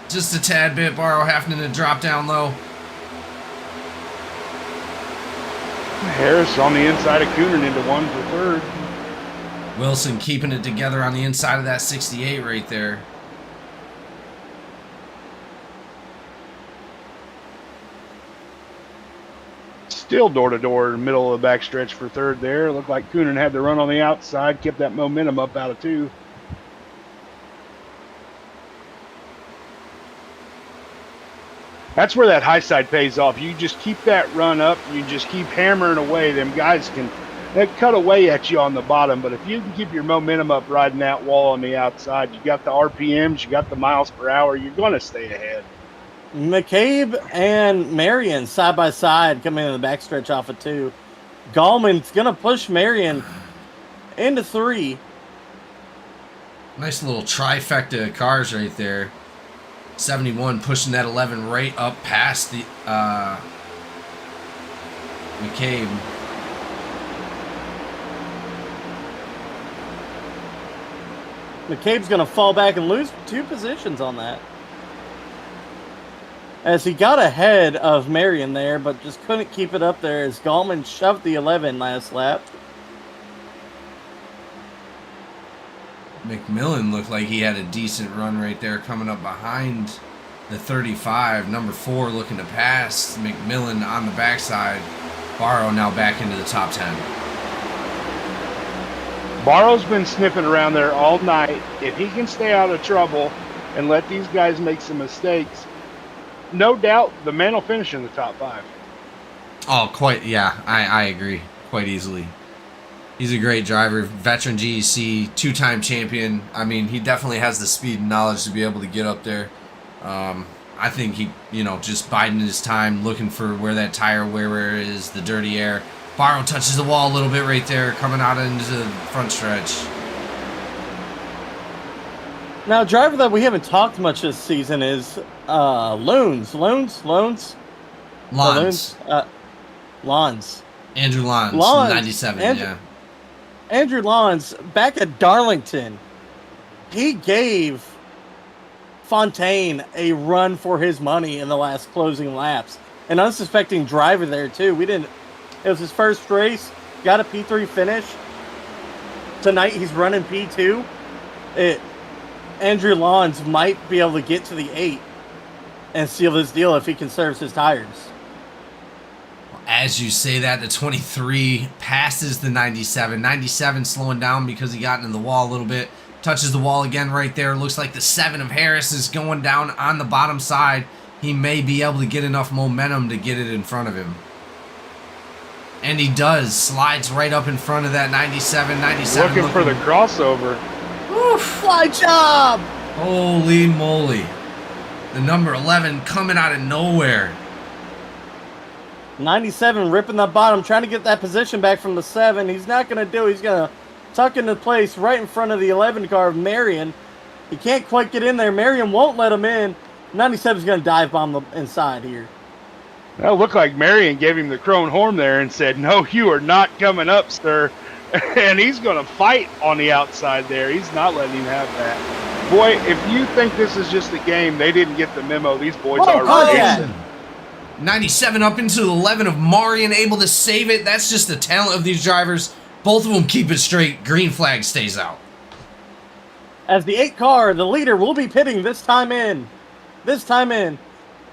just a tad bit. Barrow having to drop down low. Harris on the inside of Coonan into 1 for third. Wilson keeping it together on the inside of that 68 right there. Still door to door, middle of the backstretch for third there. Looked like Coonan had the run on the outside, kept that momentum up out of 2. That's where that high side pays off. You just keep that run up. You just keep hammering away. Them guys they cut away at you on the bottom. But if you can keep your momentum up riding that wall on the outside, you got the RPMs, you got the miles per hour, you're going to stay ahead. McCabe and Marion side by side coming in the backstretch off of 2. Gallman's going to push Marion into 3. Nice little trifecta of cars right there. 71 pushing that 11 right up past the McCabe. McCabe's going to fall back and lose 2 positions on that. As he got ahead of Marion there, but just couldn't keep it up there as Gallman shoved the 11 last lap. McMillan looked like he had a decent run right there coming up behind the 35. Number 4 looking to pass. McMillan on the backside. Barrow now back into the top 10. Barrow's been sniffing around there all night. If he can stay out of trouble and let these guys make some mistakes, no doubt the man will finish in the top 5. Oh, quite, yeah, I agree quite easily. He's a great driver, veteran GEC, 2-time champion. I mean, he definitely has the speed and knowledge to be able to get up there. I think he, just biding his time, looking for where that tire wear is, the dirty air. Barrow touches the wall a little bit right there, coming out into the front stretch. Now, a driver that we haven't talked much this season is Loans. Lons. Lons. Andrew Lons, Lons. 97, yeah. Andrew Lons, back at Darlington, he gave Fontaine a run for his money in the last closing laps. An unsuspecting driver there, too. It was his first race, got a P3 finish. Tonight, he's running P2. Andrew Lons might be able to get to the 8 and seal this deal if he conserves his tires. As you say that, the 23 passes the 97. 97 slowing down because he got into the wall a little bit. Touches the wall again right there. Looks like the 7 of Harris is going down on the bottom side. He may be able to get enough momentum to get it in front of him. And he does. Slides right up in front of that 97. 97 looking for the crossover. Oof. Fly job! Holy moly. The number 11 coming out of nowhere. 97 ripping the bottom, trying to get that position back from the 7. He's not going to do it. He's going to tuck into place right in front of the 11 car of Marion. He can't quite get in there. Marion won't let him in. 97 is going to dive bomb the inside here. That looked like Marion gave him the crone horn there and said, "No, you are not coming up, sir." And he's going to fight on the outside there. He's not letting him have that. Boy, if you think this is just a game, they didn't get the memo. These boys are racing. 97 up into the 11 of Marion, able to save it. That's just the talent of these drivers. Both of them keep it straight. Green flag stays out. As the 8 car, the leader will be pitting this time in. This time in.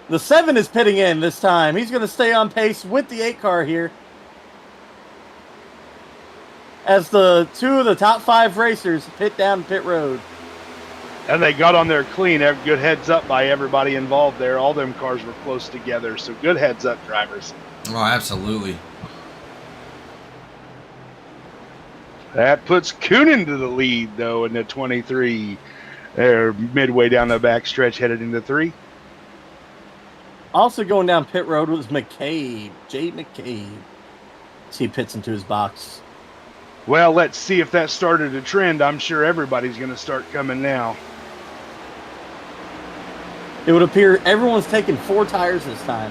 The 7 is pitting in this time. He's going to stay on pace with the 8 car here. As the 2 of the top 5 racers pit down pit road. And they got on there clean. Good heads up by everybody involved there. All them cars were close together, so good heads up, drivers. Oh, absolutely. That puts Coonan to the lead, though, in the 23. They're midway down the back stretch, headed into 3. Also going down pit road was McCabe. Jay McCabe. As he pits into his box. Well, let's see if that started a trend. I'm sure everybody's going to start coming now. It would appear everyone's taking 4 tires this time.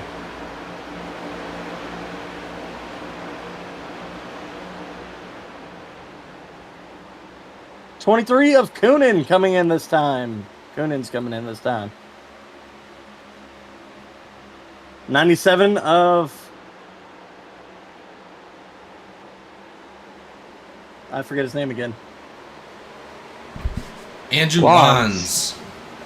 '23 of Coonan coming in this time. Coonan's coming in this time. 97 of... I forget his name again. Andrew Lons.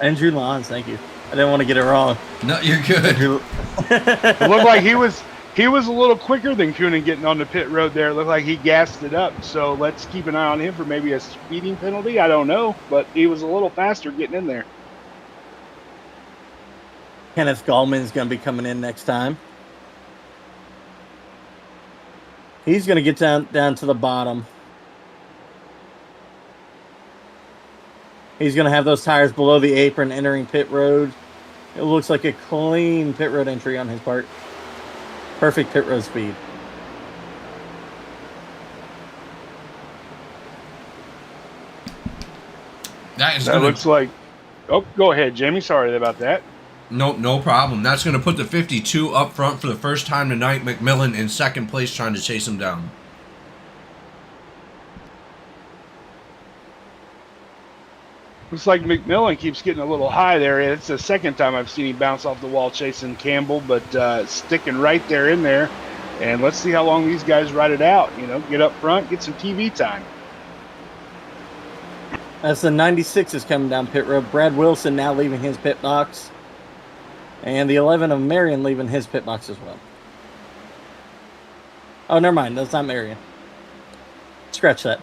Andrew Lons, thank you. I didn't want to get it wrong. No, you're good. It looked like he was a little quicker than Coonan getting on the pit road there. It looked like he gassed it up. So let's keep an eye on him for maybe a speeding penalty. I don't know, but he was a little faster getting in there. Kenneth Gallman's going to be coming in next time. He's going to get down to the bottom. He's going to have those tires below the apron entering pit road. It looks like a clean pit road entry on his part. Perfect pit road speed. That looks like... Oh, go ahead, Jamie. Sorry about that. No problem. That's going to put the 52 up front for the first time tonight. McMillan in second place trying to chase him down. Looks like McMillan keeps getting a little high there. It's the second time I've seen him bounce off the wall chasing Campbell, but sticking right there in there. And let's see how long these guys ride it out. Get up front, get some TV time. As the 96 is coming down pit road, Brad Wilson now leaving his pit box. And the 11 of Marion leaving his pit box as well. Oh, never mind. That's not Marion. Scratch that.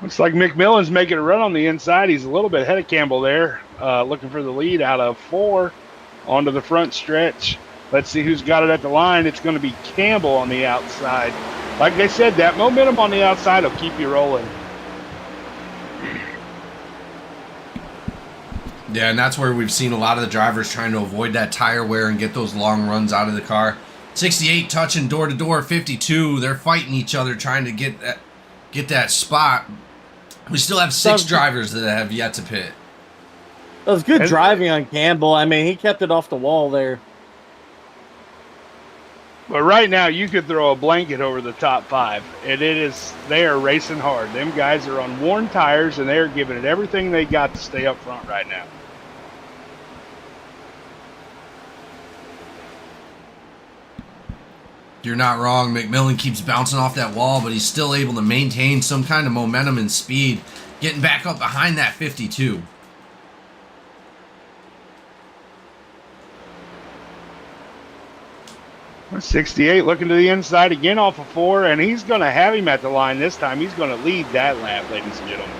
Looks like McMillan's making a run on the inside. He's a little bit ahead of Campbell there, looking for the lead out of 4 onto the front stretch. Let's see who's got it at the line. It's going to be Campbell on the outside. Like I said, that momentum on the outside will keep you rolling. Yeah, and that's where we've seen a lot of the drivers trying to avoid that tire wear and get those long runs out of the car. 68 touching door to door. 52, they're fighting each other trying to get that spot. We still have 6 drivers that have yet to pit. That was good driving on Campbell. I mean, he kept it off the wall there. But right now, you could throw a blanket over the top 5, and they are racing hard. Them guys are on worn tires, and they are giving it everything they got to stay up front right now. You're not wrong. McMillan keeps bouncing off that wall, but he's still able to maintain some kind of momentum and speed, getting back up behind that 52. Well, 68 looking to the inside again off of 4, and he's going to have him at the line this time. He's going to lead that lap, ladies and gentlemen.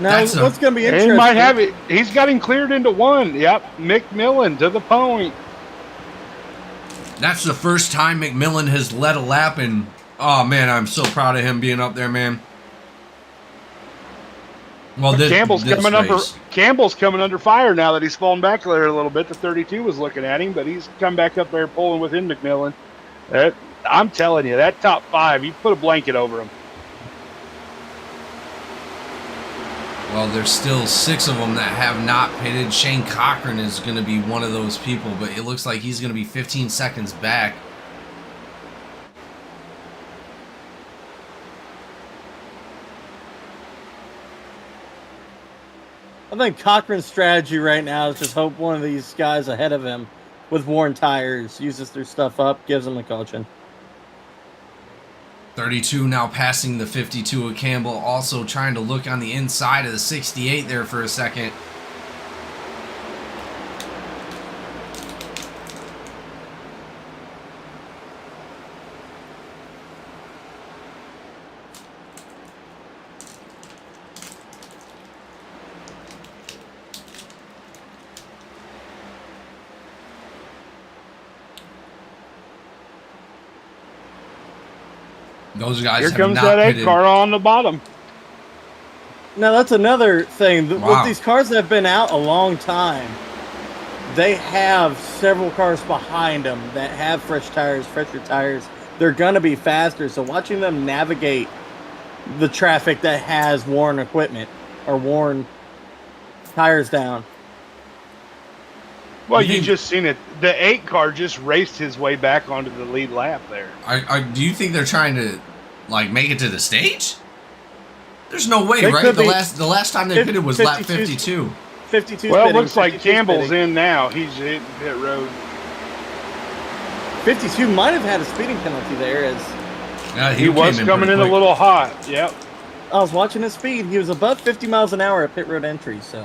Now, what's going to be interesting? He might have it. He's got him cleared into 1. Yep, McMillan to the point. That's the first time McMillan has led a lap, and oh man, I'm so proud of him being up there, man. Well, Campbell's coming under fire now that he's fallen back there a little bit. The 32 was looking at him, but he's come back up there pulling within McMillan. I'm telling you, that top 5, you put a blanket over him. Well, there's still 6 of them that have not pitted. Shane Cochran is going to be one of those people, but it looks like he's going to be 15 seconds back. I think Cochran's strategy right now is just hope one of these guys ahead of him with worn tires uses their stuff up, gives them a caution. 32 now passing the 52 of Campbell, also trying to look on the inside of the 68 there for a second. Those guys Here have comes not that 8 pitted. car on the bottom. Now, that's another thing. Wow. With these cars that have been out a long time, they have several cars behind them that have fresher tires. They're going to be faster. So watching them navigate the traffic that has worn equipment or worn tires down. Well, you just seen it. The 8 car just raced his way back onto the lead lap there. Do you think they're trying to, like, make it to the stage? There's no way, They right? could The be. last time they pitted was lap 52. 52. Well, it looks like Campbell's in now. He's hitting pit road. 52 might have had a speeding penalty there. As Yeah, He was coming in a little hot. Yep. I was watching his speed. He was above 50 miles an hour at pit road entry. So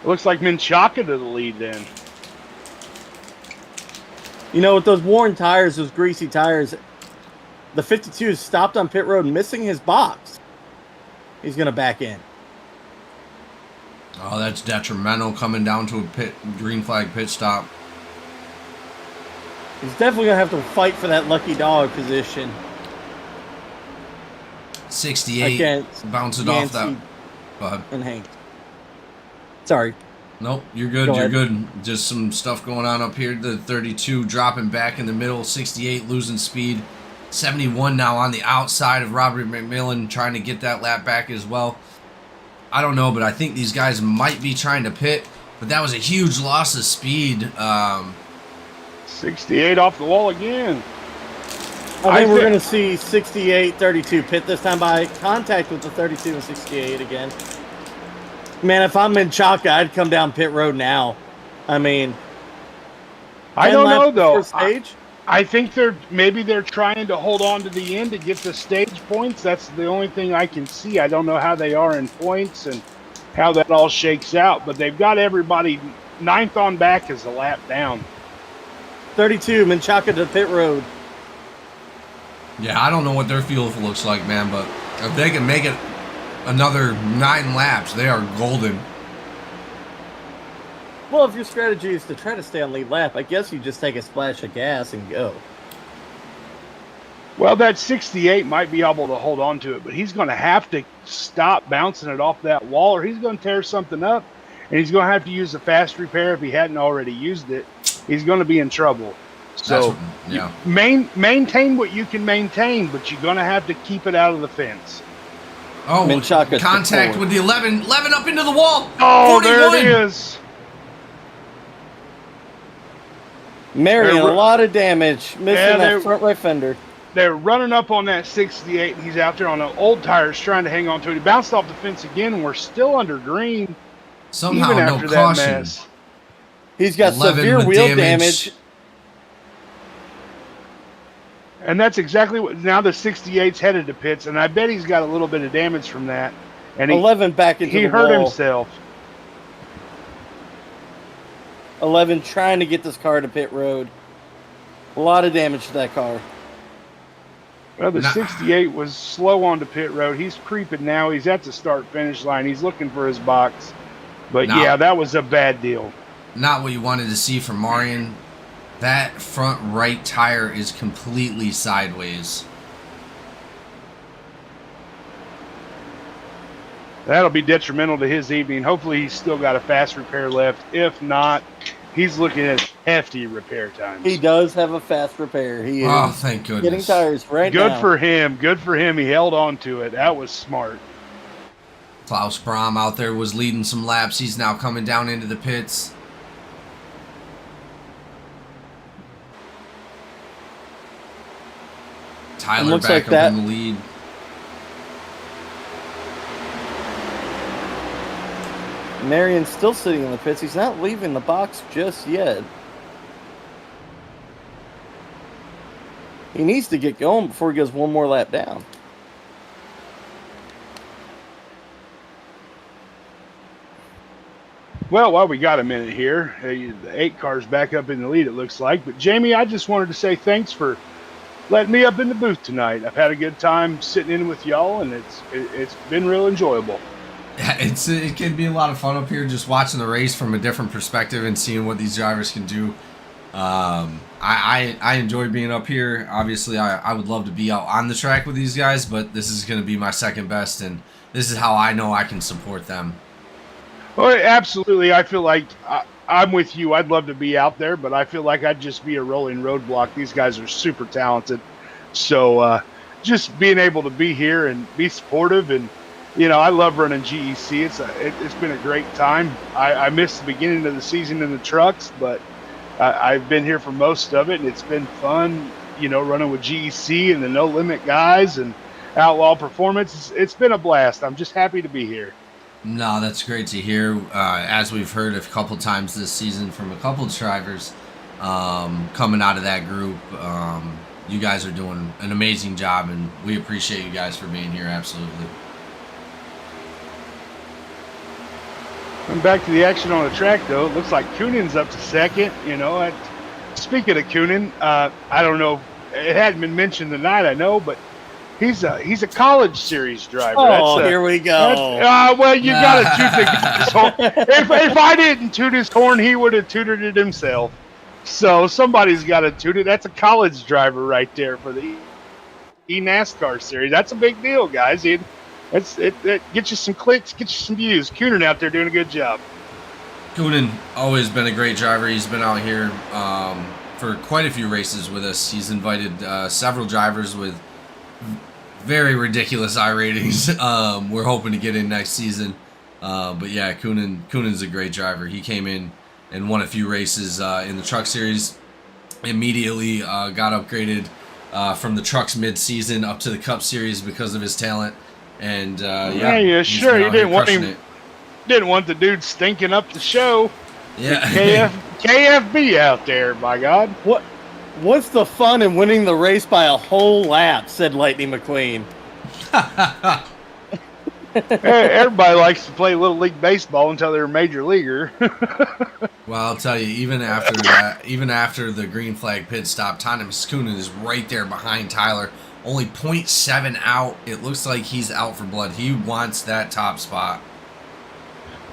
It looks like Menchaca to the lead then. you know, with those worn tires, those greasy tires, the 52 stopped on pit road, missing his box. He's going to back in. Oh, that's detrimental coming down to a green flag pit stop. He's definitely going to have to fight for that lucky dog position. 68. Against Bounce it off that. Yancey Go ahead. and Hank. Sorry. Nope, you're good. Go You're ahead. good. Just some stuff going on up here. The 32 dropping back in the middle. 68 losing speed. 71 now on the outside of Robert McMillan, trying to get that lap back as well. I don't know, but I think these guys might be trying to pit. But that was a huge loss of speed. 68 off the wall again. I think we're going to see 68, 32 pit this time by contact with the 32 and 68 again. Man, if I'm Menchaca, I'd come down pit road now. I mean, I don't know though. Stage? I think they're trying to hold on to the end to get the stage points. That's the only thing I can see. I don't know how they are in points and how that all shakes out, but they've got everybody 9th on back as a lap down. 32, Menchaca to pit road. Yeah, I don't know what their field looks like, man, but if they can make it another 9 laps, they are golden. Well, if your strategy is to try to stay on lead lap, I guess you just take a splash of gas and go. Well, that 68 might be able to hold on to it, but he's going to have to stop bouncing it off that wall, or he's going to tear something up, and he's going to have to use a fast repair if he hadn't already used it. He's going to be in trouble. So yeah. Maintain what you can maintain, but you're going to have to keep it out of the fence. Oh, Menchaca's contact with the 11. 11 up into the wall. Oh, 41. there it is. Marion, a lot of damage. Missing that front right fender. They're running up on that 68, and he's out there on the old tires trying to hang on to it. He bounced off the fence again, and we're still under green. Somehow, even no after caution. That mess. He's got severe wheel damage. And that's exactly what. Now the 68's headed to pits, and I bet he's got a little bit of damage from that. And 11 back into the wall. He hurt himself. 11 trying to get this car to pit road. A lot of damage to that car. Well, the 68 was slow on the pit road. He's creeping now. He's at the start-finish line. He's looking for his box. But, yeah, that was a bad deal. Not what you wanted to see from Marion. That front right tire is completely sideways. That'll be detrimental to his evening. Hopefully he's still got a fast repair left. If not, he's looking at hefty repair times. He does have a fast repair. He is thank goodness. getting tires right now. Good for him. Good for him. He held on to it. That was smart. Klaus Brahm out there was leading some laps. He's now coming down into the pits. Tyler back up in the lead. Marion's still sitting in the pits. He's not leaving the box just yet. He needs to get going before he goes one more lap down. Well, while we got a minute here, the 8 car's back up in the lead, it looks like. But, Jamie, I just wanted to say thanks for letting me up in the booth tonight. I've had a good time sitting in with y'all, and it's been real enjoyable. Yeah, it can be a lot of fun up here just watching the race from a different perspective and seeing what these drivers can do. I enjoy being up here. Obviously, I would love to be out on the track with these guys, but this is going to be my second best, and this is how I know I can support them. Well, absolutely. I feel like I'm with you. I'd love to be out there, but I feel like I'd just be a rolling roadblock. These guys are super talented. So just being able to be here and be supportive, and, you know, I love running GEC. It's been a great time. I missed the beginning of the season in the trucks, but I've been here for most of it, and it's been fun, you know, running with GEC and the No Limit guys and Outlaw Performance. It's been a blast. I'm just happy to be here. No, that's great to hear. As we've heard a couple times this season from a couple drivers coming out of that group, you guys are doing an amazing job, and we appreciate you guys for being here. Absolutely. And back to the action on the track, though. It looks like Coonan's up to second. You know, speaking of Coonan, I don't know. It hadn't been mentioned tonight, I know, but he's a college series driver. Oh, here we go. Well, you got to toot his horn. If I didn't toot his horn, he would have tooted it himself. So somebody's got to toot it. That's a college driver right there for the NASCAR series. That's a big deal, guys. It gets you some clicks, gets you some views. Coonan out there doing a good job. Coonan always been a great driver. He's been out here for quite a few races with us. He's invited several drivers with very ridiculous I ratings. We're hoping to get in next season. But yeah, Coonan's a great driver. He came in and won a few races in the truck series. Immediately got upgraded from the trucks mid-season up to the Cup series because of his talent. And yeah, sure. You didn't want the dude stinking up the show. Yeah, KFB out there, by God. What's the fun in winning the race by a whole lap? Said Lightning McQueen. Everybody likes to play Little League Baseball until they're a major leaguer. Well, I'll tell you, even after that, even after the green flag pit stop, Thomas Coonan is right there behind Tyler, Only 0.7 out. It looks like he's out for blood. He wants that top spot.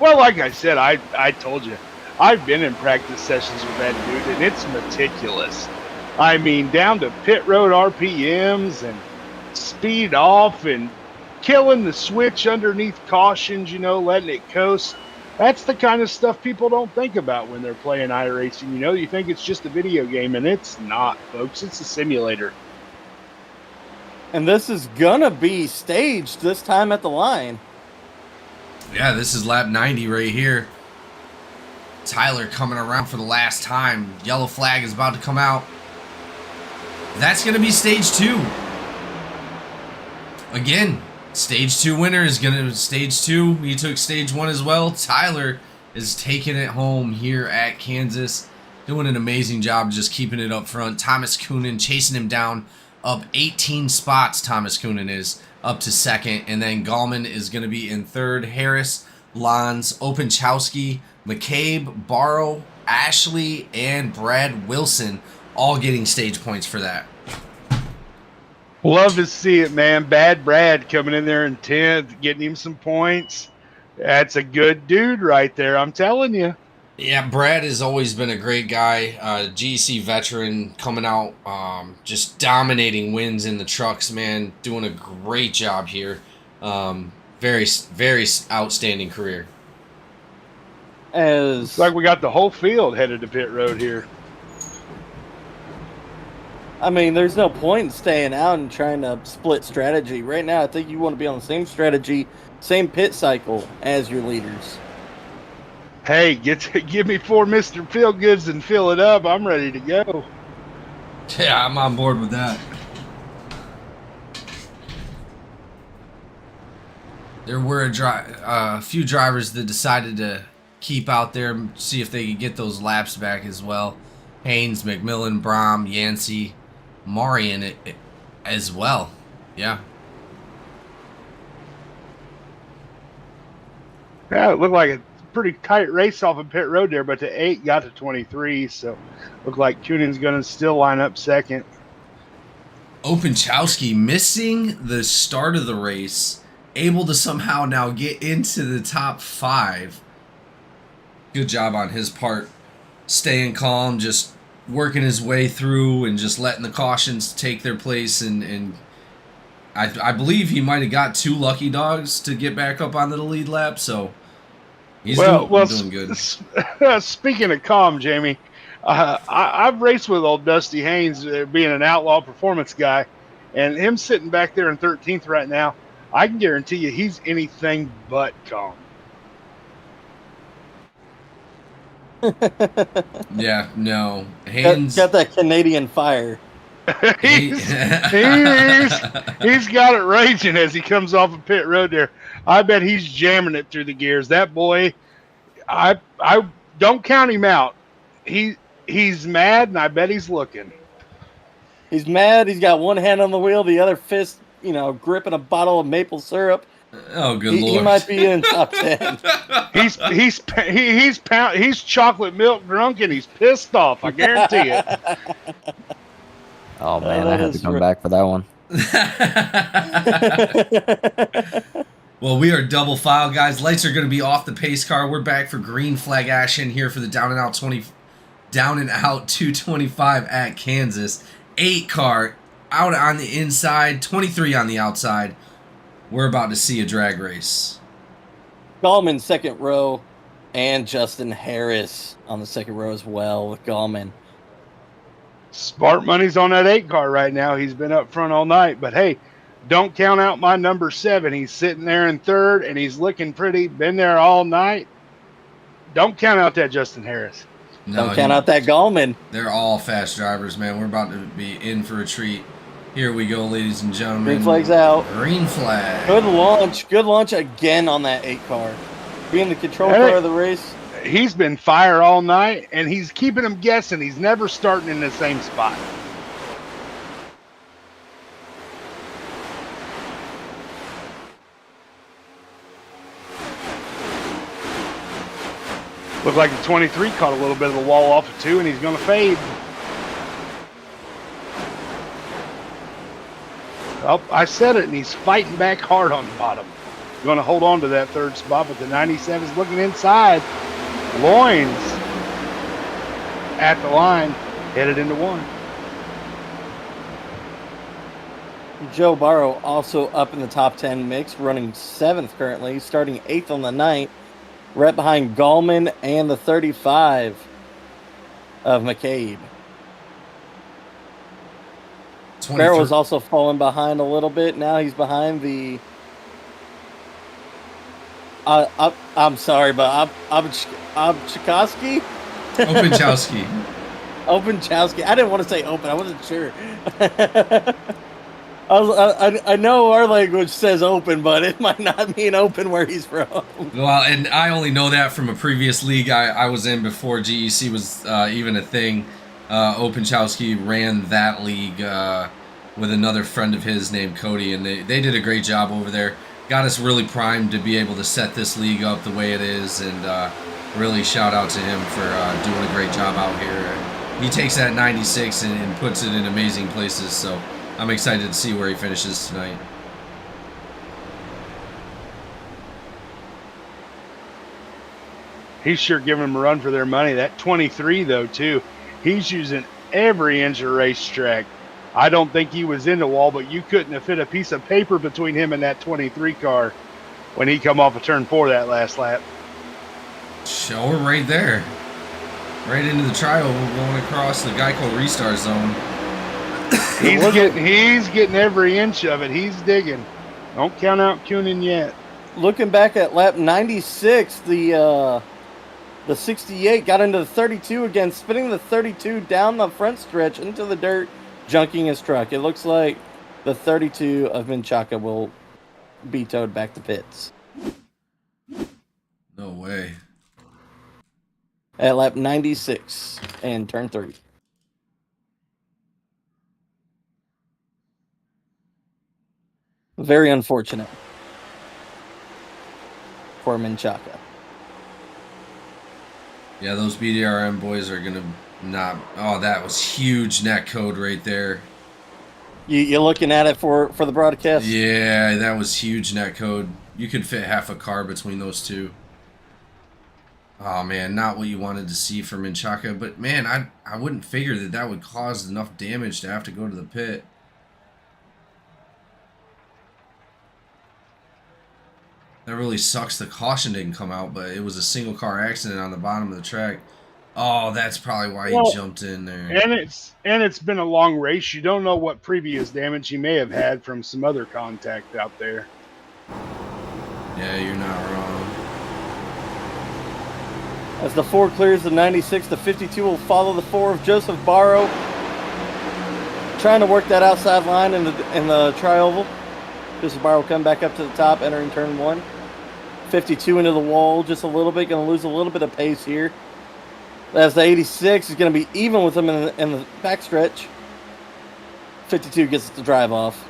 Well, like I said, I told you, I've been in practice sessions with that dude, and it's meticulous. I mean, down to pit road RPMs and speed off and killing the switch underneath cautions, you know, letting it coast. That's the kind of stuff people don't think about when they're playing iRacing. You know, you think it's just a video game, and it's not, folks. It's a simulator. And this is gonna be staged this time at the line. Yeah, this is lap 90 right here. Tyler coming around for the last time. Yellow flag is about to come out. That's going to be stage 2. Again, stage 2 winner is going to stage 2. He took stage 1 as well. Tyler is taking it home here at Kansas. Doing an amazing job just keeping it up front. Thomas Coonan chasing him down. Up 18 spots, Thomas Coonan is up to second. And then Gallman is going to be in third. Harris, Lons, Openchowski, McCabe, Barrow, Ashley, and Brad Wilson all getting stage points for that. Love to see it, man. Bad Brad coming in there in 10th, getting him some points. That's a good dude right there, I'm telling you. Yeah, Brad has always been a great guy, GEC veteran, coming out, just dominating wins in the trucks, man, doing a great job here. Very, very outstanding career. It's like we got the whole field headed to pit road here. I mean, there's no point in staying out and trying to split strategy. Right now, I think you want to be on the same strategy, same pit cycle as your leaders. Hey, give me 4 Mr. Feelgoods and fill it up. I'm ready to go. Yeah, I'm on board with that. There were a few drivers that decided to keep out there, see if they could get those laps back as well. Haynes, McMillan, Brom, Yancey, Marion as well. Yeah. Yeah, it looked like a pretty tight race off of pit road there, but the 8 got to 23, so looked like Coonan's going to still line up second. Openchowski missing the start of the race, able to somehow now get into the top 5. Good job on his part, staying calm, just working his way through and just letting the cautions take their place. And I believe he might have got 2 lucky dogs to get back up onto the lead lap, so he's doing good. Speaking of calm, Jamie, I've raced with old Dusty Haynes, being an outlaw performance guy, and him sitting back there in 13th right now, I can guarantee you he's anything but calm. Yeah, no. Haynes got that Canadian fire. he's got it raging as he comes off of pit road there. I bet he's jamming it through the gears. That boy, I don't count him out. He's mad, and I bet he's looking. He's mad. He's got one hand on the wheel, the other fist, gripping a bottle of maple syrup. Oh, good Lord! He might be in top 10. He's chocolate milk drunk, and he's pissed off. I guarantee it. Oh man, I had to come back for that one. Well, we are double file, guys. Lights are going to be off the pace car. We're back for green flag action here for the down and out 225 at Kansas. 8 car out on the inside, 23 on the outside. We're about to see a drag race. Gallman second row, and Justin Harris on the second row as well with Gallman. Smart money's on that 8 car right now. He's been up front all night, but hey, don't count out my number 7. He's sitting there in 3rd, and he's looking pretty. Been there all night. Don't count out that Justin Harris. No, don't count out that Gallman. They're all fast drivers, man. We're about to be in for a treat. Here we go, ladies and gentlemen. Green flag's out. Green flag. Good launch. Good launch again on that 8 car. Being the control car of the race. He's been fire all night, and he's keeping them guessing. He's never starting in the same spot. Looked like the 23 caught a little bit of the wall off of 2, and he's going to fade. Oh, I said it, and he's fighting back hard on the bottom. Going to hold on to that third spot, but the 97's looking inside. Loins at the line, headed into one. Joe Barrow also up in the top 10 mix, running 7th currently, starting 8th on the night, right behind Gallman and the 35 of McCabe. Barrow was also falling behind a little bit. Now he's behind the... I'm sorry, but Obchowski? Openchowski. Openchowski. I didn't want to say open. I wasn't sure. I know our language says open, but it might not mean open where he's from. Well, and I only know that from a previous league I was in before GEC was even a thing. Openchowski ran that league with another friend of his named Cody, and they did a great job over there. Got us really primed to be able to set this league up the way it is, and really shout out to him for doing a great job out here. He takes that 96 and puts it in amazing places, so I'm excited to see where he finishes tonight. He's sure giving them a run for their money. That 23, though, too, he's using every inch of racetrack. I don't think he was in the wall, but you couldn't have fit a piece of paper between him and that 23 car when he come off of turn 4 that last lap. We're right there. Right into the trioval, going across the Geico restart zone. He's getting every inch of it. He's digging. Don't count out Coonan yet. Looking back at lap 96, the 68 got into the 32 again, spinning the 32 down the front stretch into the dirt, junking his truck. It looks like the 32 of Menchaca will be towed back to pits. No way. At lap 96 and turn 3. Very unfortunate for Menchaca. Yeah, those BDRM boys are going to not... Oh, that was huge net code right there. You're looking at it for the broadcast? Yeah, that was huge net code. You could fit half a car between those two. Oh, man, not what you wanted to see from Menchaca. But, man, I wouldn't figure that would cause enough damage to have to go to the pit. That really sucks. The caution didn't come out, but it was a single car accident on the bottom of the track. Oh, that's probably why he jumped in there. And it's been a long race. You don't know what previous damage he may have had from some other contact out there. Yeah, you're not wrong. As the 4 clears the 96, the 52 will follow the 4 of Joseph Barrow, trying to work that outside line in the tri-oval. Joseph Barrow will come back up to the top, entering turn 1. 52 into the wall just a little bit, going to lose a little bit of pace here. As the 86 is going to be even with him in the backstretch. 52 gets the drive off.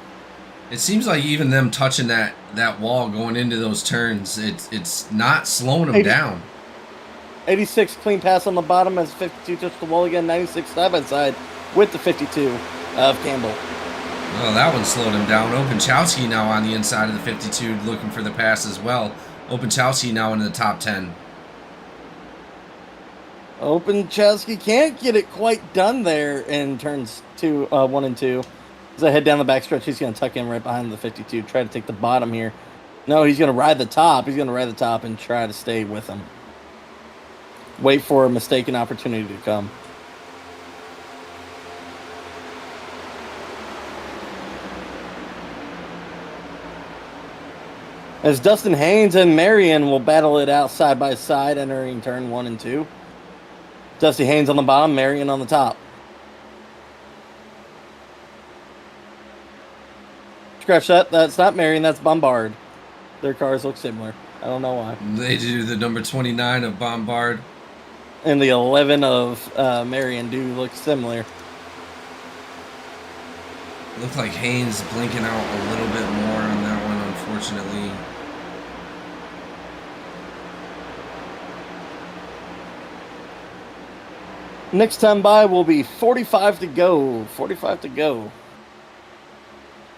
It seems like even them touching that wall going into those turns, it's not slowing them down. 86 clean pass on the bottom as 52 touched the wall again. 96 side by side with the 52 of Campbell. Well, that one slowed him down. Openchowski now on the inside of the 52 looking for the pass as well. Openchowski now in the top 10. Openchowski can't get it quite done there in turns 1 and 2. As I head down the backstretch, he's going to tuck in right behind the 52, try to take the bottom here. No, he's going to ride the top. He's going to ride the top and try to stay with him. Wait for a mistaken opportunity to come. As Dustin Haynes and Marion will battle it out side by side, entering turn 1 and 2. Dusty Haynes on the bottom, Marion on the top. Scratch that. That's not Marion, that's Bombard. Their cars look similar. I don't know why. They do. The number 29 of Bombard and the 11 of Marion do look similar. Looked like Haynes blinking out a little bit more on that one, unfortunately. Next time by will be 45 to go. 45 to go.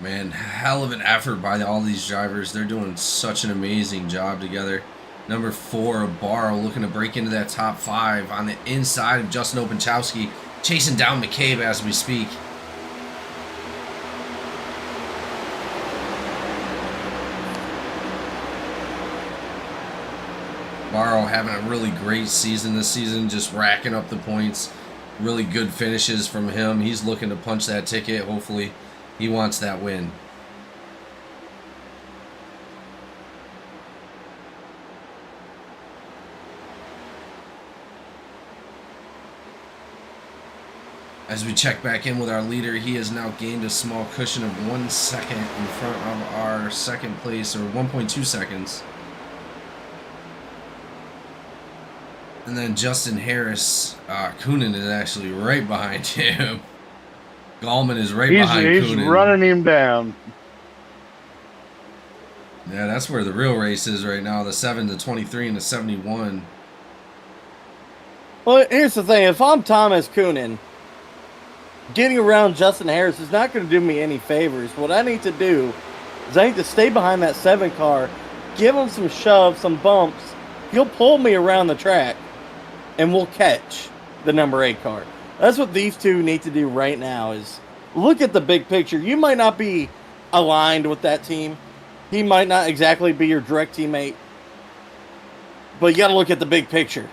Man, hell of an effort by all these drivers. They're doing such an amazing job together. Number 4, Barrow, looking to break into that top 5 on the inside of Justin Openchowski, chasing down McCabe as we speak. Barrow having a really great season this season, just racking up the points. Really good finishes from him. He's looking to punch that ticket. Hopefully, he wants that win. As we check back in with our leader, he has now gained a small cushion of 1 second in front of our second place, or 1.2 seconds. And then Justin Harris, Coonan is actually right behind him. Gallman is right behind Coonan. He's running him down. Yeah, that's where the real race is right now. The 7, the 23, and the 71. Well, here's the thing. If I'm Thomas Coonan, getting around Justin Harris is not going to do me any favors. What I need to do is I need to stay behind that 7 car, give him some shoves, some bumps. He'll pull me around the track, and we'll catch the number 8 car. That's what these two need to do right now, is look at the big picture. You might not be aligned with that team. He might not exactly be your direct teammate. But you got to look at the big picture.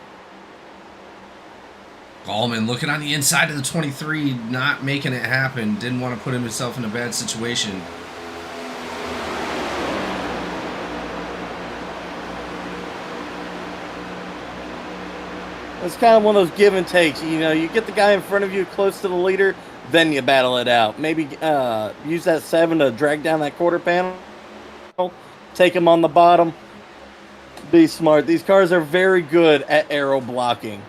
Gallman looking on the inside of the 23, not making it happen. Didn't want to put himself in a bad situation. It's kind of one of those give and takes. You know, you get the guy in front of you close to the leader, then you battle it out. Maybe use that 7 to drag down that quarter panel. Take him on the bottom. Be smart. These cars are very good at aero blocking.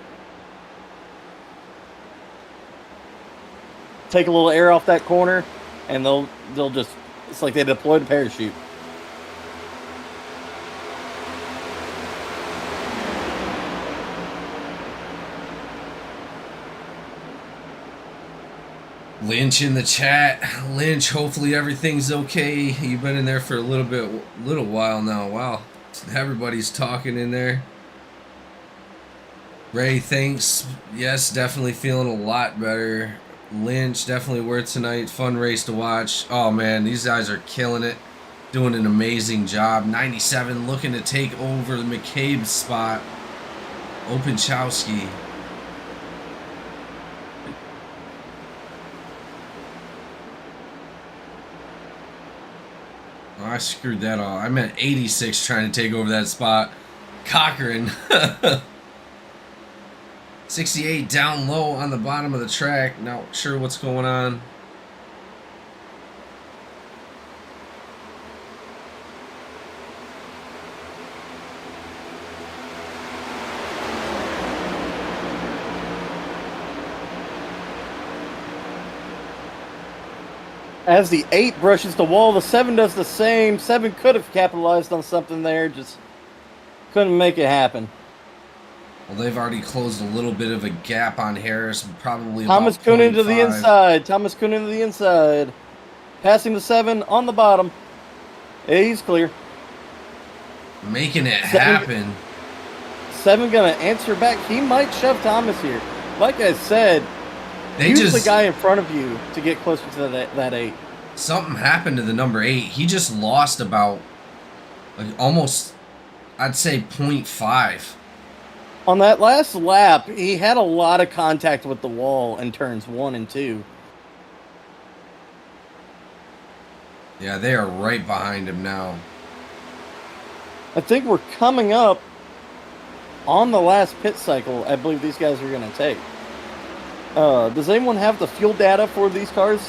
Take a little air off that corner, and they'll just, it's like they deployed a parachute. Lynch in the chat. Lynch, hopefully everything's okay. You've been in there for a little while now. Wow. Everybody's talking in there. Ray, thanks. Yes, definitely feeling a lot better. Lynch, definitely worth tonight. Fun race to watch. Oh man, these guys are killing it. Doing an amazing job. 97 looking to take over the McCabe spot. Openchowski. Oh, I screwed that all. I meant 86 trying to take over that spot. Cochran. 68 down low on the bottom of the track. Not sure what's going on. As the 8 brushes the wall, the 7 does the same. 7 could have capitalized on something there, just couldn't make it happen. Well, they've already closed a little bit of a gap on Harris, probably Thomas about Coonan to the 0.5. inside. Thomas Coonan to the inside. Passing the 7 on the bottom. He's clear. Making it 7 happen. 7 gonna answer back. He might shove Thomas here. Like I said, use the guy in front of you to get closer to that 8. Something happened to the number 8. He just lost about, like, almost, I'd say 0.5. On that last lap, he had a lot of contact with the wall in turns 1 and 2. Yeah, they are right behind him now. I think we're coming up on the last pit cycle. I believe these guys are going to take. Does anyone have the fuel data for these cars?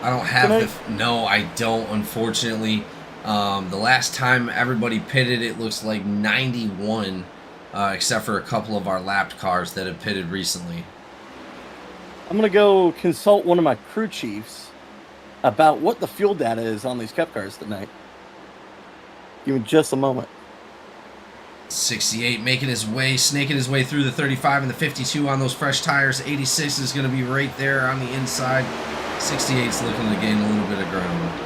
I don't have no, I don't, unfortunately. The last time everybody pitted, it looks like 91, except for a couple of our lapped cars that have pitted recently. I'm going to go consult one of my crew chiefs about what the fuel data is on these Cup cars tonight. Give me just a moment. 68 making his way, snaking his way through the 35 and the 52 on those fresh tires. 86 is going to be right there on the inside. 68's looking to gain a little bit of ground.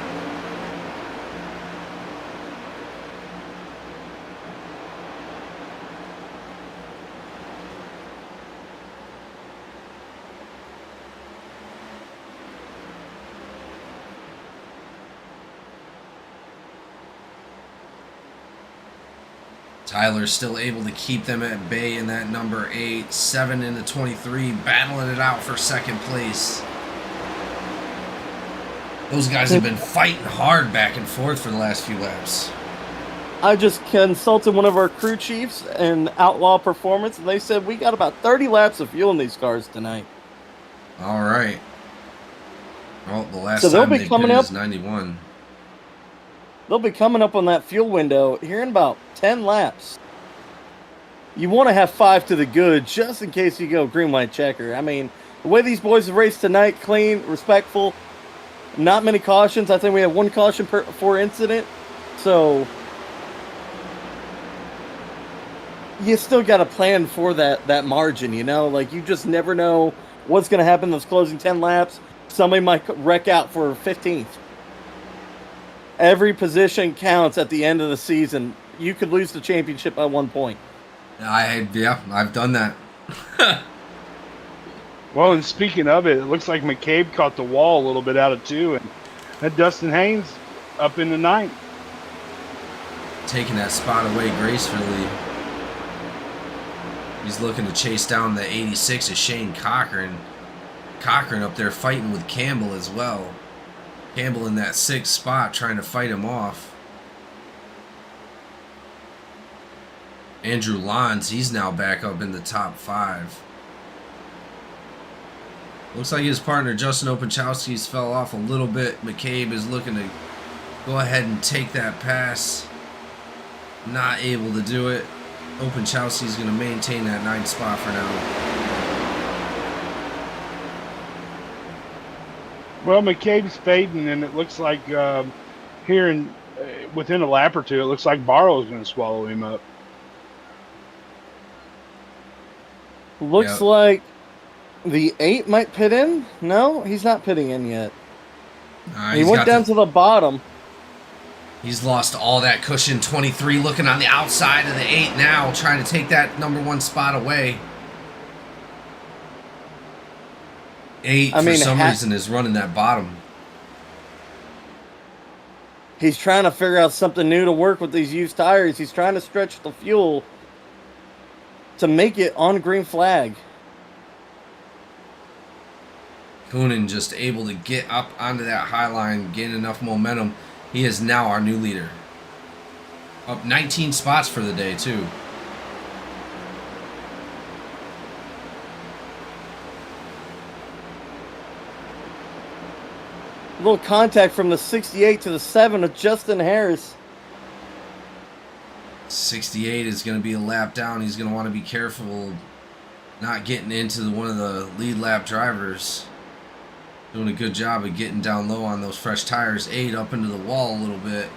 Tyler's still able to keep them at bay in that number 8. 7 into 23, battling it out for second place. Those guys have been fighting hard back and forth for the last few laps. I just consulted one of our crew chiefs in Outlaw Performance, and they said we got about 30 laps of fuel in these cars tonight. All right. Well, the last So they'll time be they coming pitted up- is 91. They'll be coming up on that fuel window here in about 10 laps. You want to have 5 to the good just in case you go green, white, checker. I mean, the way these boys have raced tonight, clean, respectful, not many cautions. I think we have 1 caution for incident. So you still got to plan for that margin, you know? Like, you just never know what's going to happen in those closing 10 laps. Somebody might wreck out for 15th. Every position counts at the end of the season. You could lose the championship by 1 point. Yeah, I've done that. Well, and speaking of it, it looks like McCabe caught the wall a little bit out of 2, and that Dustin Haynes up in the 9th. Taking that spot away gracefully. He's looking to chase down the 86 of Shane Cochran. Cochran up there fighting with Campbell as well. Campbell in that 6th spot trying to fight him off. Andrew Lons, he's now back up in the top 5. Looks like his partner Justin Opachowski's fell off a little bit. McCabe is looking to go ahead and take that pass. Not able to do it. Opachowski's going to maintain that 9th spot for now. Well, McCabe's fading, and it looks like here in within a lap or 2, it looks like Barrow's going to swallow him up. Looks Yep. like the 8 might pit in. No, he's not pitting in yet. He He's went got down to the bottom. He's lost all that cushion. 23 looking on the outside of the 8 now, trying to take that number 1 spot away. 8 I for mean, some reason is running that bottom. He's trying to figure out something new to work with these used tires. He's trying to stretch the fuel to make it on green flag. Coonan just able to get up onto that high line, gain enough momentum. He is now our new leader. Up 19 spots for the day, too. A little contact from the 68 to the 7 of Justin Harris. 68 is going to be a lap down. He's going to want to be careful not getting into one of the lead lap drivers. Doing a good job of getting down low on those fresh tires. 8 up into the wall a little bit.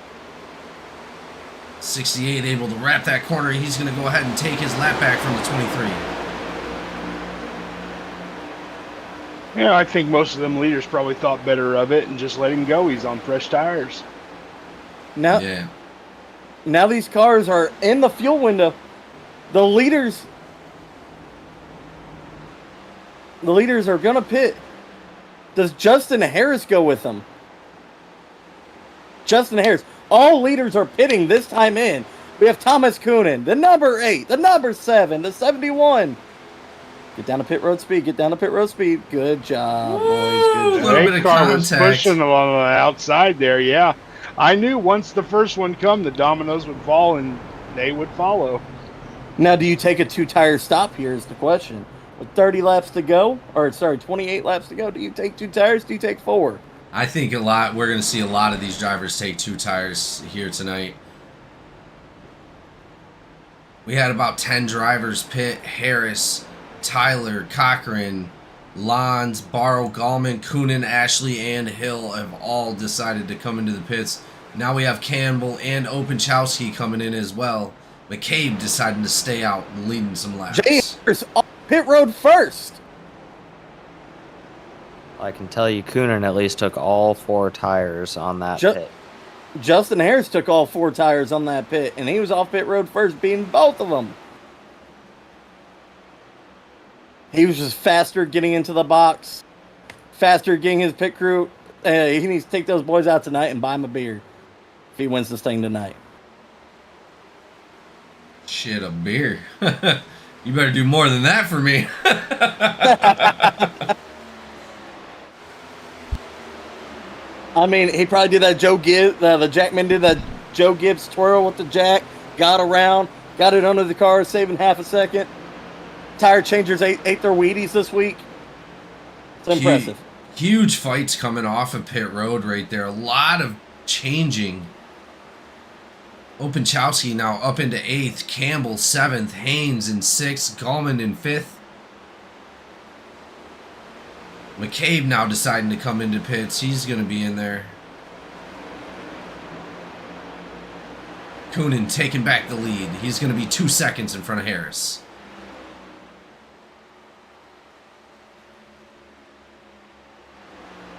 68 able to wrap that corner. He's going to go ahead and take his lap back from the 23. Yeah, I think most of them leaders probably thought better of it and just let him go. He's on fresh tires. Yeah. Now these cars are in the fuel window. The leaders are going to pit. Does Justin Harris go with them? Justin Harris. All leaders are pitting this time in. We have Thomas Coonan, the number 8, the number 7, the 71. Get down to pit road speed. Get down to pit road speed. Good job, boys. Good Little job. bit of Car was contact. pushing them on the outside there, yeah. I knew once the first one come, the dominoes would fall and they would follow. Now, do you take a 2-tire stop here is the question. With 30 laps to go, or sorry, 28 laps to go, do you take 2 tires? Do you take 4? I think we're going to see a lot of these drivers take 2 tires here tonight. We had about 10 drivers pit. Harris, Tyler, Cochran, Lons, Barrow, Gallman, Coonan, Ashley, and Hill have all decided to come into the pits. Now we have Campbell and Opachowski coming in as well. McCabe deciding to stay out and leading some laps. Jay Harris off pit road first. I can tell you, Coonan at least took all 4 tires on that pit. Justin Harris took all 4 tires on that pit, and he was off pit road first, beating both of them. He was just faster getting into the box, faster getting his pit crew. He needs to take those boys out tonight and buy him a beer if he wins this thing tonight. Shit, a beer. You better do more than that for me. I mean, he probably did that Joe Gibbs, the Jackman did that Joe Gibbs twirl with the jack, got around, got it under the car, saving half a second. Tire changers ate their Wheaties this week. It's impressive. Huge fights coming off of pit road right there. A lot of changing. Openchowski now up into 8th. Campbell 7th. Haynes in 6th. Gallman in 5th. McCabe now deciding to come into pits. He's going to be in there. Coonan taking back the lead. He's going to be 2 seconds in front of Harris.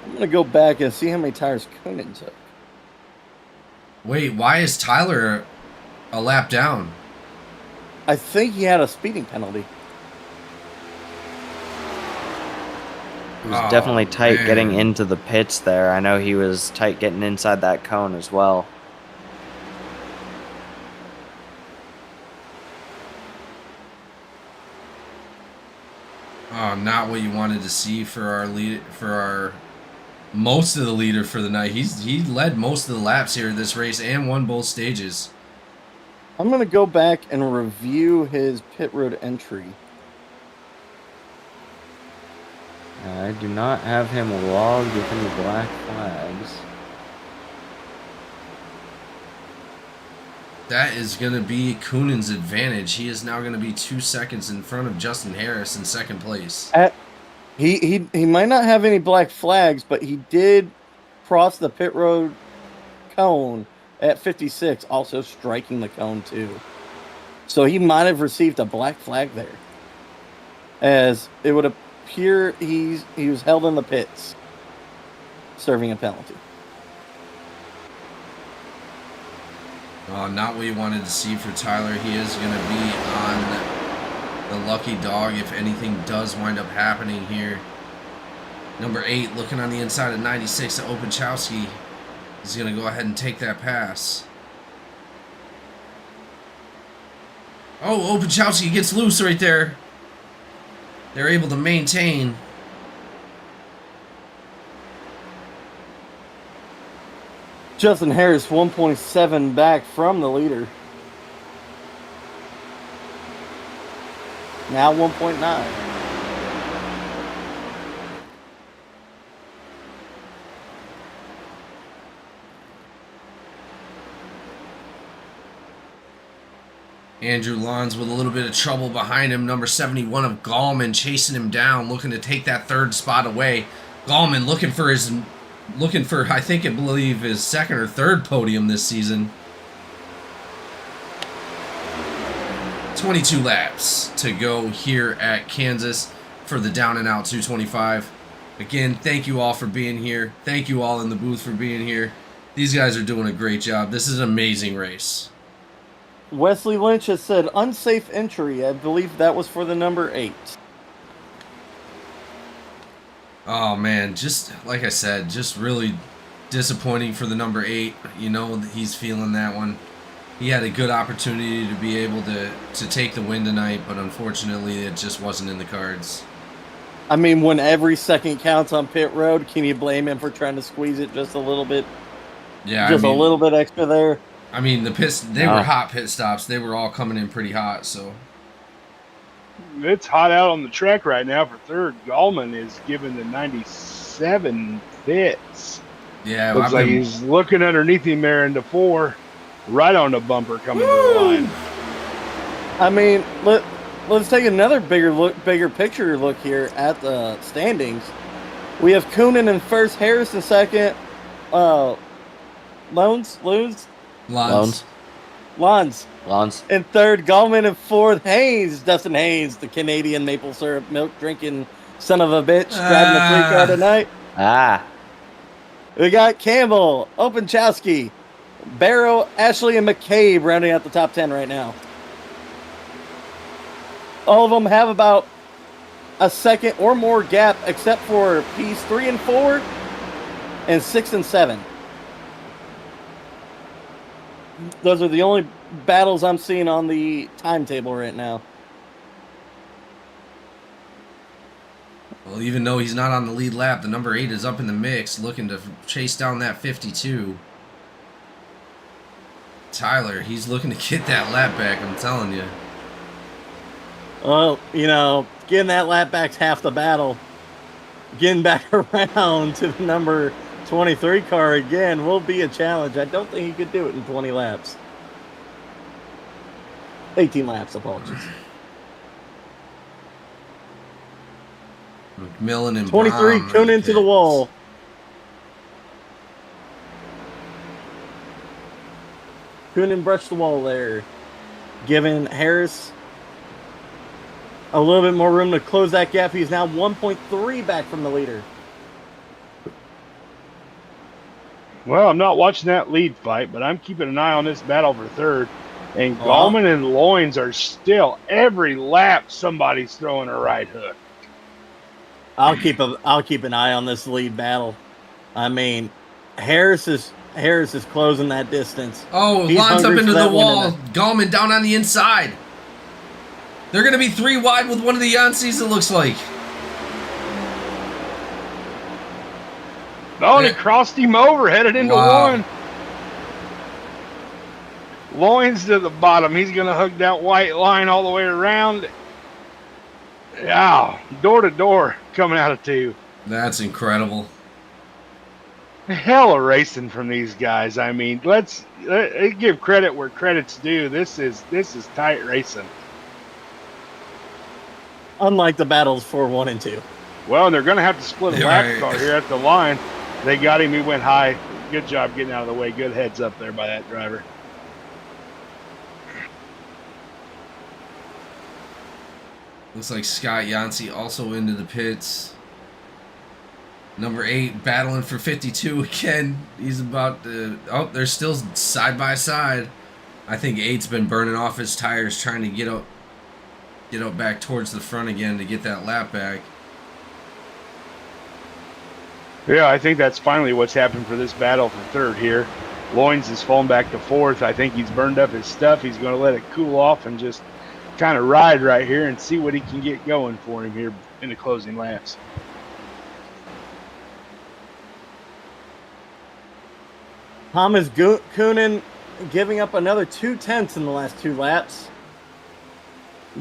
I'm going to go back and see how many tires Coonan took. Wait, why is Tyler a lap down? I think he had a speeding penalty. He was definitely tight getting into the pits there. I know he was tight getting inside that cone as well. Oh, not what you wanted to see for our lead, for our most of the leader for the night. He led most of the laps here in this race and won both stages. I'm going to go back and review his pit road entry. I do not have him logged with any black flags. That is going to be Coonan's advantage. He is now going to be 2 seconds in front of Justin Harris in second place. He might not have any black flags, but he did cross the pit road cone at 56, also striking the cone too. So he might have received a black flag there, as it would appear he was held in the pits, serving a penalty. Not what you wanted to see for Tyler. He is going to be on the lucky dog if anything does wind up happening here. Number 8 looking on the inside of 96 at Openchowski. He's going to go ahead and take that pass. Oh, Openchowski gets loose right there. They're able to maintain. Justin Harris 1.7 back from the leader. Now 1.9. Andrew Lons with a little bit of trouble behind him. Number 71 of Gallman chasing him down, looking to take that third spot away. Gallman looking for I believe his second or third podium this season. 22 laps to go here at Kansas for the Down and Out 225. Again, thank you all for being here. Thank you all in the booth for being here. These guys are doing a great job. This is an amazing race. Wesley Lynch has said unsafe entry. I believe that was for the number 8. Oh man, just like I said, just really disappointing for the number 8. You know that he's feeling that one. He had a good opportunity to be able to take the win tonight, but unfortunately it just wasn't in the cards. I mean, when every second counts on pit road, can you blame him for trying to squeeze it just a little bit? Yeah, just a little bit extra there. I mean, the pits, they were hot pit stops. They were all coming in pretty hot, so. It's hot out on the track right now for third. Gallman is given the 97 fits. Yeah, looks like he's looking underneath him there into 4, right on the bumper coming to the line. I mean, let's take another bigger picture look here at the standings. We have Coonan in first, Harris in second, Loans in third, Gallman in fourth, Dustin Haynes, the Canadian maple syrup milk drinking son of a bitch, driving the 3 car tonight. We got Campbell, Openchowski, Barrow, Ashley, and McCabe rounding out the top 10 right now. All of them have about a second or more gap, except for P's 3 and 4 and 6 and 7. Those are the only battles I'm seeing on the timetable right now. Well, even though he's not on the lead lap, the number 8 is up in the mix, looking to chase down that 52. Tyler, he's looking to get that lap back, I'm telling you. Well, you know, getting that lap back's half the battle. Getting back around to the number 23 car again will be a challenge. I don't think he could do it in 20 laps. 18 laps, apologies. McMillan and 23, Baum Kuhn into the wall. Kuhn brushed the wall there, giving Harris a little bit more room to close that gap. He's now 1.3 back from the leader. Well, I'm not watching that lead fight, but I'm keeping an eye on this battle for third. And Gallman and Loins are still, every lap, somebody's throwing a right hook. I'll keep an eye on this lead battle. I mean, Harris is closing that distance. Oh, He's lines up hungry into for the that win wall. tonight. Gallman down on the inside. They're going to be 3 wide with one of the Yancey's, it looks like. Oh, and it crossed him over, headed into one. Loins to the bottom. He's going to hook that white line all the way around. Yeah, door to door coming out of 2. That's incredible. Hell of racing from these guys. I mean, let's give credit where credit's due. This is tight racing. Unlike the battles for 1 and 2. Well, and they're going to have to split a lap car here at the line. They got him. He went high. Good job getting out of the way. Good heads up there by that driver. Looks like Scott Yancey also into the pits. Number 8 battling for 52 again. He's about to... Oh, they're still side by side. I think 8's been burning off his tires trying to get up back towards the front again to get that lap back. Yeah, I think that's finally what's happened for this battle for third here. Loins has fallen back to 4th. I think he's burned up his stuff. He's going to let it cool off and just kind of ride right here and see what he can get going for him here in the closing laps. Thomas Kuhn giving up another 2/10 in the last 2 laps.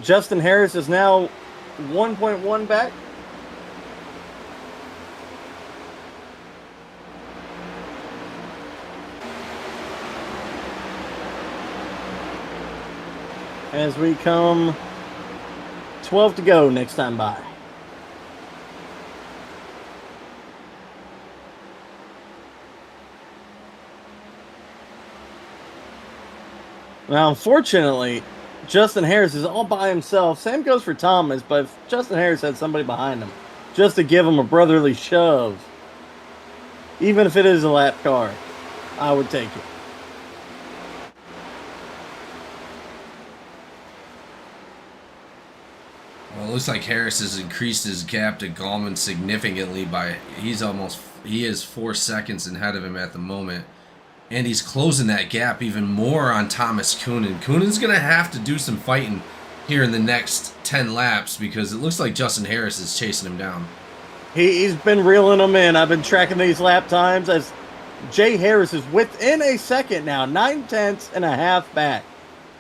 Justin Harris is now 1.1 back. As we come 12 to go next time by. Now, unfortunately, Justin Harris is all by himself. Same goes for Thomas, but if Justin Harris had somebody behind him just to give him a brotherly shove, even if it is a lap car, I would take it. Well, it looks like Harris has increased his gap to Gallman significantly by... He is 4 seconds ahead of him at the moment. And he's closing that gap even more on Thomas Kuhn. Kuhn's going to have to do some fighting here in the next 10 laps because it looks like Justin Harris is chasing him down. He's been reeling them in. I've been tracking these lap times as Jay Harris is within a second now, 9/10.5 back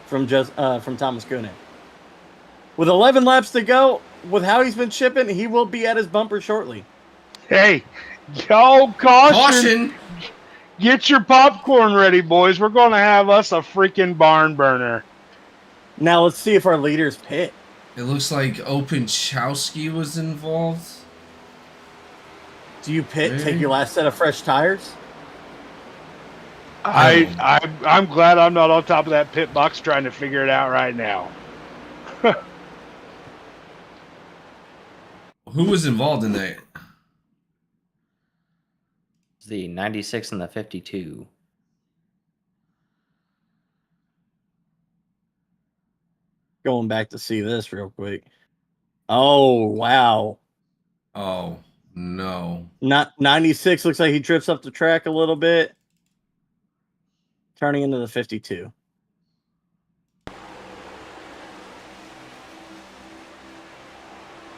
from Thomas Kuhn. With 11 laps to go, with how he's been shipping, he will be at his bumper shortly. Hey, yo, Caution! Get your popcorn ready, boys. We're going to have us a freaking barn burner. Now let's see if our leaders pit. It looks like Openchowski was involved. Do you pit, take your last set of fresh tires? I'm glad I'm not on top of that pit box trying to figure it out right now. Who was involved in that? The 96 and the 52. Going back to see this real quick. Oh, wow. Oh, no. Not 96 looks like he drifts up the track a little bit. turning into the 52.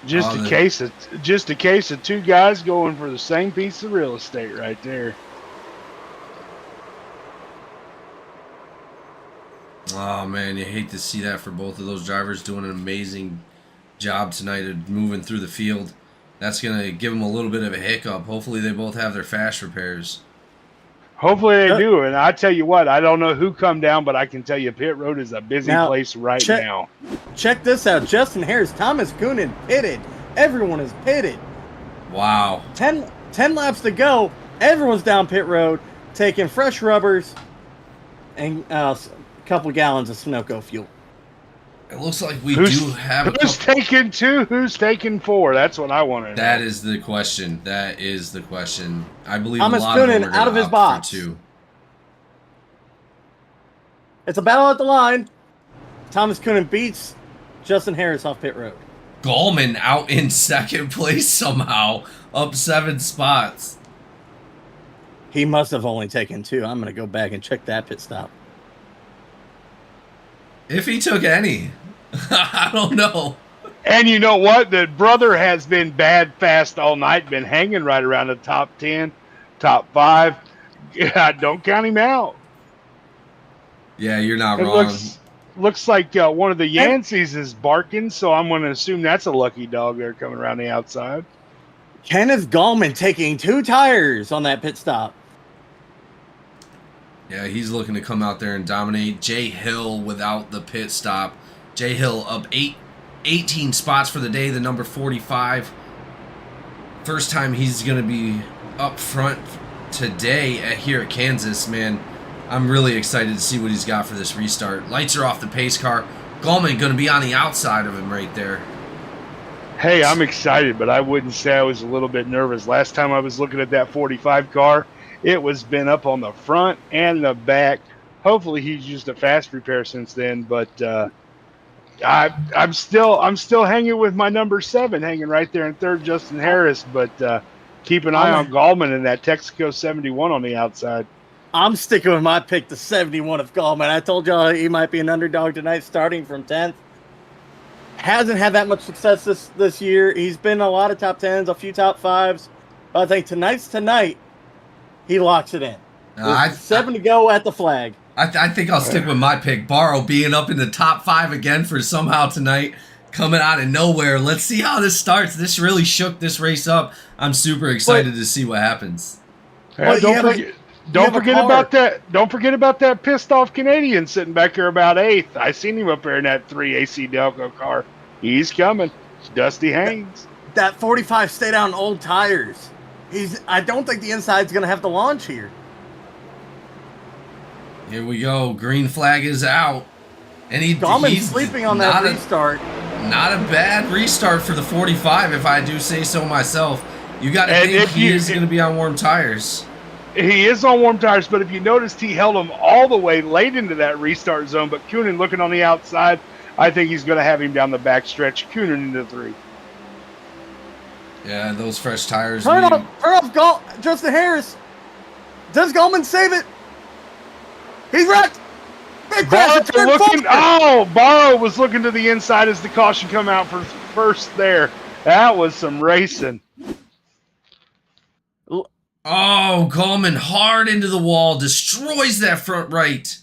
Just a case of two guys going for the same piece of real estate right there. Oh man, you hate to see that for both of those drivers doing an amazing job tonight of moving through the field. That's going to give them a little bit of a hiccup. Hopefully they both have their fast repairs. Hopefully they do. And I tell you what, I don't know who come down, but I can tell you pit road is a busy place right now. Check this out. Justin Harris, Thomas Coonan pitted. Everyone is pitted. Wow. 10 laps to go. Everyone's down pit road, taking fresh rubbers and a couple gallons of Sunoco fuel. It looks like we do have a Who's taking 2? Who's taking 4? That's what I want to know. That is the question. That is the question. I believe Thomas a lot of them Coonan are out of his box. 2. It's a battle at the line. Thomas Coonan beats Justin Harris off pit road. Gallman out in second place somehow, up 7 spots. He must have only taken 2. I'm going to go back and check that pit stop. If he took any. I don't know. And you know what? The brother has been bad fast all night, been hanging right around the top 10, top 5. Yeah, don't count him out. Yeah, you're not wrong. Looks like one of the Yanceys is barking, so I'm going to assume that's a lucky dog there coming around the outside. Kenneth Gallman taking 2 tires on that pit stop. Yeah, he's looking to come out there and dominate. Jay Hill without the pit stop. Jay Hill up 18 spots for the day, the number 45. First time he's going to be up front today here at Kansas, man. I'm really excited to see what he's got for this restart. Lights are off the pace car. Gallman going to be on the outside of him right there. Hey, I'm excited, but I wouldn't say I was a little bit nervous. Last time I was looking at that 45 car, it was been up on the front and the back. Hopefully he's used a fast repair since then, but I'm still hanging with my number 7, hanging right there in third, Justin Harris. But keep an eye on Gallman and that Texaco 71 on the outside. I'm sticking with my pick, the 71 of Gallman. I told y'all he might be an underdog tonight, starting from 10th. Hasn't had that much success this year. He's been a lot of top 10s, a few top 5s. But I think tonight's tonight. He locks it in. 7 to go at the flag. I think I'll stick with my pick. Barrow being up in the top 5 again for somehow tonight, coming out of nowhere. Let's see how this starts. This really shook this race up. I'm super excited to see what happens. Hey, don't forget about that pissed off Canadian sitting back there about 8th. I seen him up there in that 3 AC Delco car. He's coming. Dusty Haynes. That 45 stayed on old tires. I don't think the inside's going to have to launch here. Here we go. Green flag is out. And he's sleeping on that restart. Not a bad restart for the 45, if I do say so myself. You got to think he is going to be on warm tires. He is on warm tires, but if you noticed, he held him all the way late into that restart zone. But Coonan looking on the outside, I think he's going to have him down the back stretch. Coonan into 3. Yeah, those fresh tires. Turn off Justin Harris. Does Gallman save it? He's wrecked. Barrow was looking to the inside as the caution come out for first there. That was some racing. Oh, Gallman hard into the wall, destroys that front right.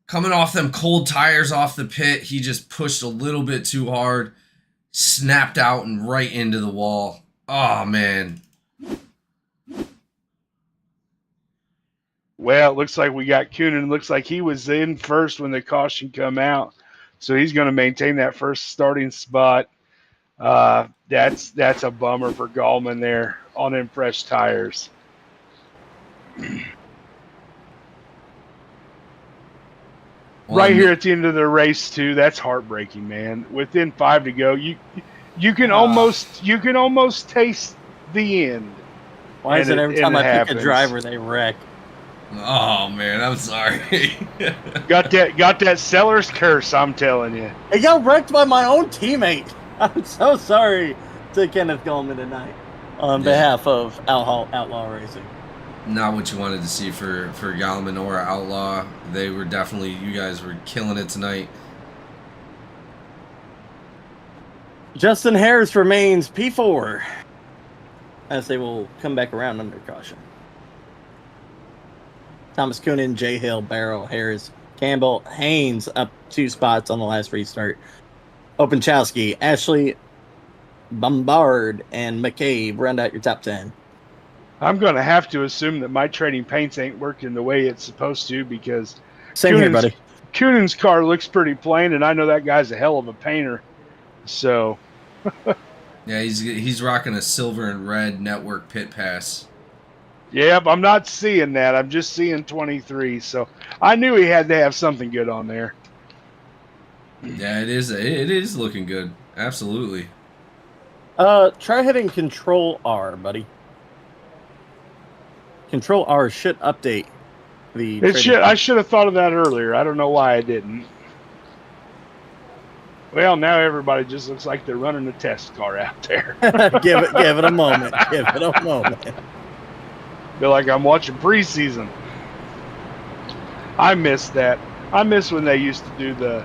Coming off them cold tires off the pit, he just pushed a little bit too hard, snapped out and right into the wall. Oh, man. Well, it looks like we got Coonan. Looks like he was in first when the caution come out. So he's going to maintain that first starting spot. That's a bummer for Gallman there on them fresh tires. Right here at the end of the race too. That's heartbreaking, man. Within 5 to go, you can almost taste the end. Why is it every time I pick a driver they wreck? Oh man, I'm sorry. got that seller's curse, I'm telling you. I got wrecked by my own teammate. I'm so sorry to Kenneth Gallman tonight on behalf of Outlaw Racing. not what you wanted to see for Galman or Outlaw. They were definitely, you guys were killing it tonight. Justin Harris remains P4 as they will come back around under caution. Thomas Coonan, J. Hill, Barrow, Harris, Campbell, Haynes up 2 spots on the last restart. Openchowski, Ashley, Bombard, and McCabe round out your top 10. I'm going to have to assume that my trading paints ain't working the way it's supposed to because Same here, buddy. Coonan's car looks pretty plain, and I know that guy's a hell of a painter. So, Yeah, he's rocking a silver and red network pit pass. yep, I'm not seeing that. I'm just seeing 23. So I knew he had to have something good on there. Yeah, it is looking good. Absolutely. Try hitting Control R, buddy. Control R should update the. I should have thought of that earlier. I don't know why I didn't. Well, now everybody just looks like they're running a test car out there. give it a moment. Give it a moment. Feel like I'm watching preseason. I miss that. I miss when they used to do the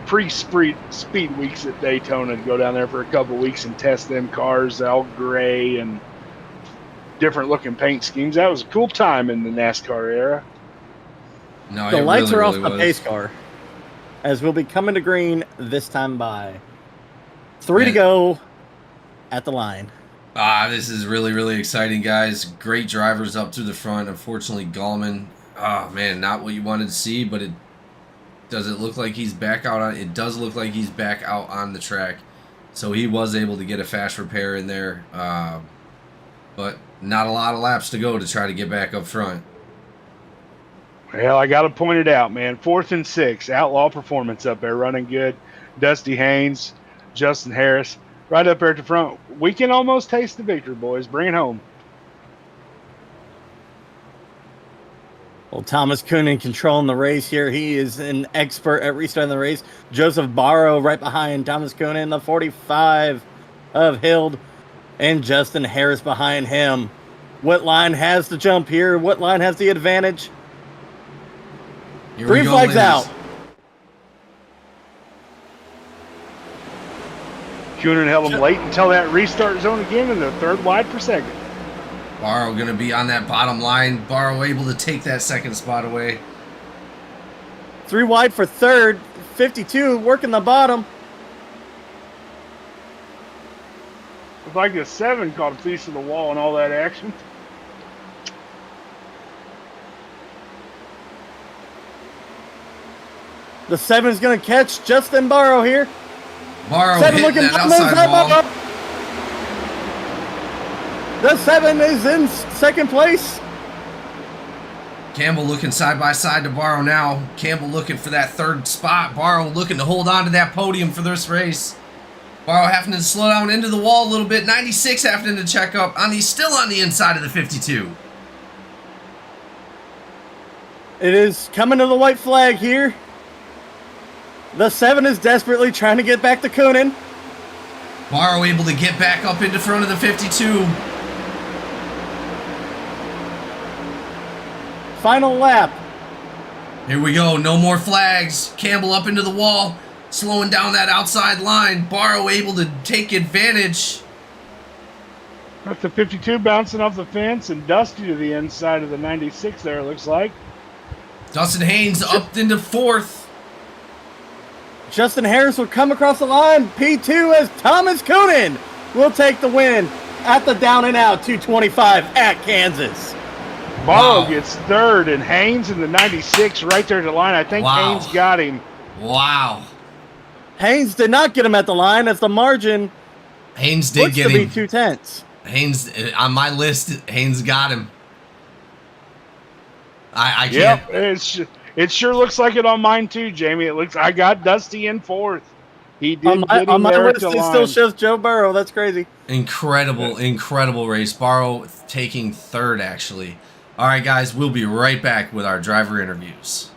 pre-speed weeks at Daytona and go down there for a couple weeks and test them cars, all gray and different looking paint schemes. That was a cool time in the NASCAR era. No, The lights are off really the pace car, as we'll be coming to green this time by. 3 to go at the line. This is really, really exciting, guys. Great drivers up to the front. Unfortunately, Gallman, man, not what you wanted to see, but does it look like he's back out on it? Does look like he's back out on the track. So he was able to get a fast repair in there, but not a lot of laps to go to try to get back up front. Well, I got to point it out, man. 4th and 6, Outlaw Performance up there running good. Dusty Haynes, Justin Harris, right up there at the front. We can almost taste the victory, boys. Bring it home. Well, Thomas Coonan controlling the race here. He is an expert at restarting the race. Joseph Barrow right behind Thomas Coonan, the 45 of Hild, and Justin Harris behind him. What line has the jump here? What line has the advantage? Here 3 flags out. Coonan held him late until that restart zone again, and they're 3rd wide per second. Barrow going to be on that bottom line. Barrow able to take that 2nd spot away. 3 wide for 3rd. 52 working the bottom. It's like the 7 caught a piece of the wall and all that action. The 7 is going to catch Justin Barrow here. Barrow 7 hitting looking that outside wall. The 7 is in 2nd place. Campbell looking side by side to Barrow now. Campbell looking for that 3rd spot. Barrow looking to hold on to that podium for this race. Barrow having to slow down into the wall a little bit. 96 having to check up. He's still on the inside of the 52. It is coming to the white flag here. The 7 is desperately trying to get back to Coonan. Barrow able to get back up into front of the 52. Final lap. Here we go. No more flags. Campbell up into the wall. Slowing down that outside line. Barrow able to take advantage. That's the 52 bouncing off the fence and Dusty to the inside of the 96 there, it looks like. Dustin Haynes up into 4th. Justin Harris will come across the line. P2 as Thomas Coonan will take the win at the down and out 225 at Kansas. Barrow gets 3rd and Haynes in the 96 right there at the line. I think Haynes got him. Wow. Haynes did not get him at the line as the margin. Haynes did get him. 2/10. Haynes on my list. Haynes got him. I can't. Yep, it sure looks like it on mine too, Jamie. It looks I got Dusty in 4th. He did on my list. It still shows Joe Barrow. That's crazy. Incredible race. Barrow taking 3rd actually. All right, guys, we'll be right back with our driver interviews.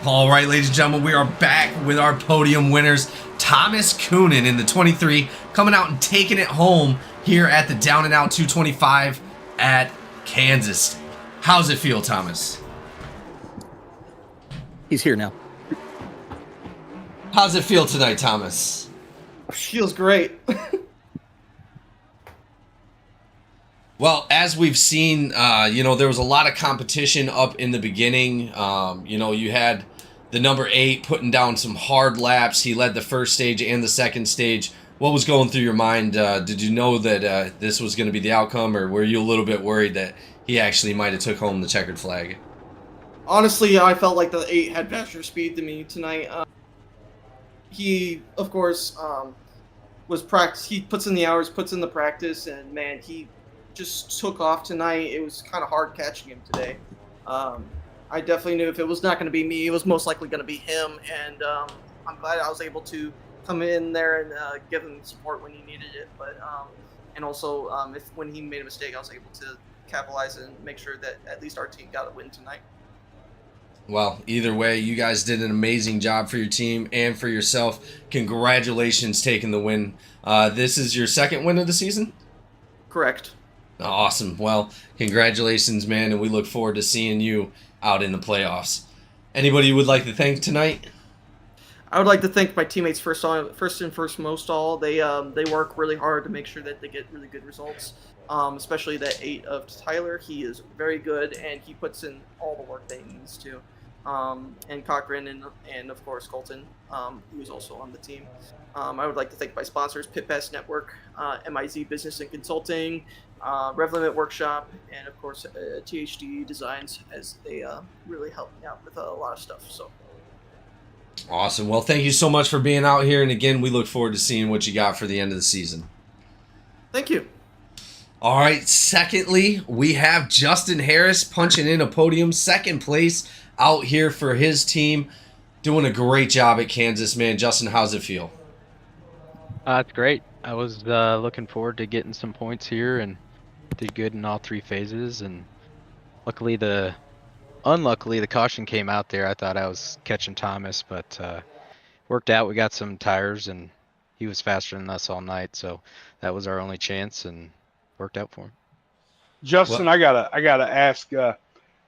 All right, ladies and gentlemen, we are back with our podium winners. Thomas Coonan in the 23 coming out and taking it home here at the Down and Out 225 at Kansas. How's it feel, Thomas? He's here now. How's it feel tonight, Thomas? Feels great. Well, as we've seen, there was a lot of competition up in the beginning. You had the number 8 putting down some hard laps. He led the first stage and the second stage. What was going through your mind? Did you know that this was going to be the outcome, or were you a little bit worried that he actually might have took home the checkered flag? Honestly, I felt like the 8 had faster speed than me tonight. He, of course, was practice. He puts in the hours, puts in the practice, and man, he just took off tonight. It was kind of hard catching him today. I definitely knew if it was not going to be me, it was most likely going to be him, and I'm glad I was able to come in there and give him support when he needed it. But and also, when he made a mistake, I was able to capitalize and make sure that at least our team got a win tonight. Well, either way, you guys did an amazing job for your team and for yourself. Congratulations taking the win. This is your second win of the season? Correct. Awesome. Well, congratulations, man, and we look forward to seeing you out in the playoffs. Anybody you would like to thank tonight? I would like to thank my teammates first and foremost all. They work really hard to make sure that they get really good results. Especially that 8 of Tyler. He is very good, and he puts in all the work that he needs to. And Cochran and of course Colton, who is also on the team. I would like to thank my sponsors, Pit Pass Network, MIZ Business and Consulting, Rev Limit Workshop, and of course THD Designs, as they really help me out with a lot of stuff. So awesome. Well, thank you so much for being out here, and again, we look forward to seeing what you got for the end of the season. Thank you. All right, secondly, we have Justin Harris punching in a podium, second place out here for his team. Doing a great job at Kansas, man. Justin, how's it feel? It's great. I was looking forward to getting some points here and did good in all 3 phases. And unluckily, the caution came out there. I thought I was catching Thomas, but worked out. We got some tires, and he was faster than us all night, so that was our only chance, and worked out for him. Justin, I gotta ask,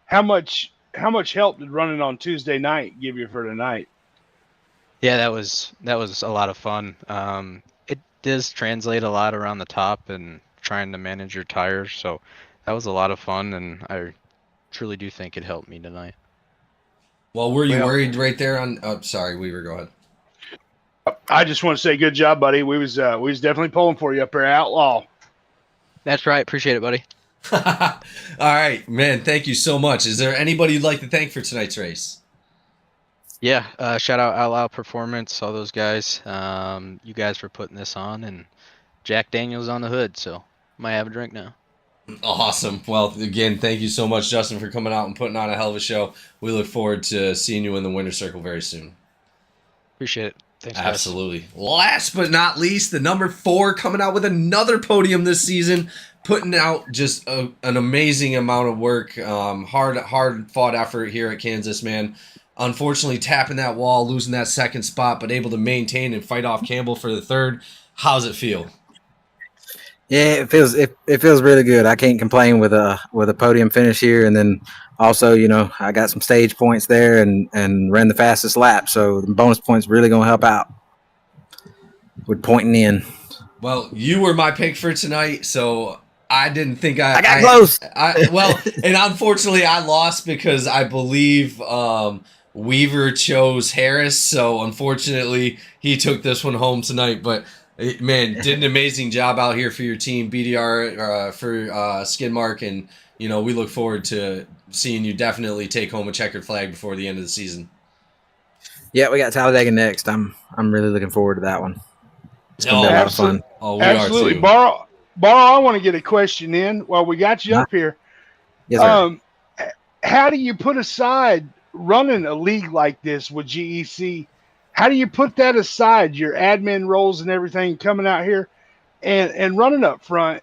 how much help did running on Tuesday night give you for tonight? Yeah, that was a lot of fun. It does translate a lot around the top and trying to manage your tires, so that was a lot of fun, and I truly do think it helped me tonight. Well, were you worried right there on? Oh, sorry, Weaver, go ahead. I just want to say good job, buddy. We was definitely pulling for you up there, Outlaw. That's right. Appreciate it, buddy. All right, man. Thank you so much. Is there anybody you'd like to thank for tonight's race? Yeah, shout out Outlaw Performance, all those guys. You guys for putting this on, and Jack Daniels on the hood, so might have a drink now. Awesome. Well, again, thank you so much, Justin, for coming out and putting on a hell of a show. We look forward to seeing you in the winner's circle very soon. Appreciate it. Thanks, guys. Absolutely. Last but not least, the number 4 coming out with another podium this season, putting out just an amazing amount of work. Hard fought effort here at Kansas, man. Unfortunately, tapping that wall, losing that second spot, but able to maintain and fight off Campbell for the third. How's it feel? Yeah, it feels really good. I can't complain with a podium finish here, and then also, I got some stage points there and ran the fastest lap, so the bonus points really gonna help out with pointing in. Well, you were my pick for tonight, so I didn't think I got close. And unfortunately, I lost because I believe Weaver chose Harris, so unfortunately, he took this one home tonight. But man, did an amazing job out here for your team, BDR for Skidmark, and we look forward to seeing you definitely take home a checkered flag before the end of the season. Yeah, we got Talladega next. I'm really looking forward to that one. It's gonna be a lot of fun. Oh, we Absolutely. are too. Borrow, I want to get a question in while we got you up here. Yes, sir. How do you put aside running a league like this with GEC? How do you put that aside, your admin roles and everything, coming out here and running up front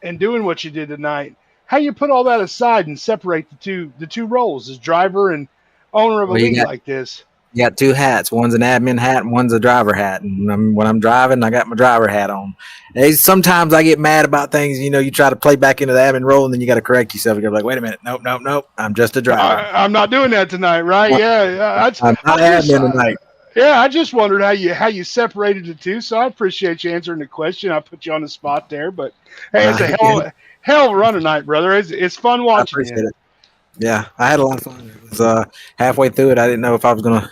and doing what you did tonight? How you put all that aside and separate the two roles as driver and owner of a Well, league like this. You got two hats. One's an admin hat and one's a driver hat. And when I'm driving, I got my driver hat on. Sometimes I get mad about things. You know, you try to play back into the admin role, and then you got to correct yourself. You're like, wait a minute. Nope. I'm just a driver. I'm not doing that tonight, right? Yeah. I'm not admin tonight. Yeah, I just wondered how you separated the two. So I appreciate you answering the question. I put you on the spot there, but hey, it's a hell of a run tonight, brother. It's fun watching I appreciate you. it. Yeah, I had a lot of fun. It was halfway through it. I didn't know if I was gonna,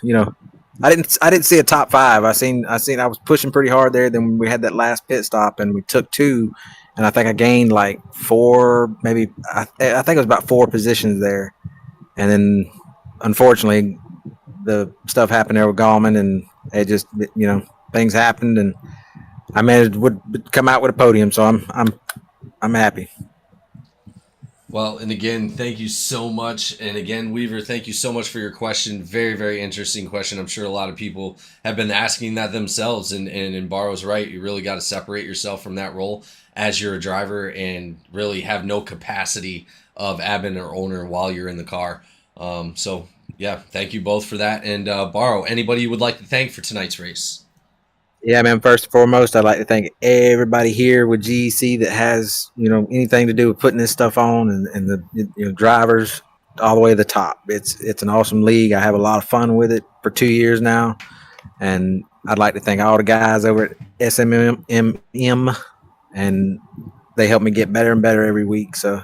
I didn't see a top five. I was pushing pretty hard there. Then we had that last pit stop, and we took two, and I think I gained like four, maybe I think it was about 4 positions there, and then unfortunately the stuff happened there with Gallman, and it just things happened, and I managed would come out with a podium, so I'm happy. Well, and again, thank you so much. And again, Weaver, thank you so much for your question. Very, very interesting question. I'm sure a lot of people have been asking that themselves. And Barrow's right. You really got to separate yourself from that role as you're a driver and really have no capacity of admin or owner while you're in the car. So, yeah, thank you both for that. And Barrow, anybody you would like to thank for tonight's race? Yeah, man. First and foremost, I'd like to thank everybody here with GEC that has, anything to do with putting this stuff on, and the drivers all the way to the top. It's an awesome league. I have a lot of fun with it for 2 years now, and I'd like to thank all the guys over at SMM, and they help me get better and better every week. So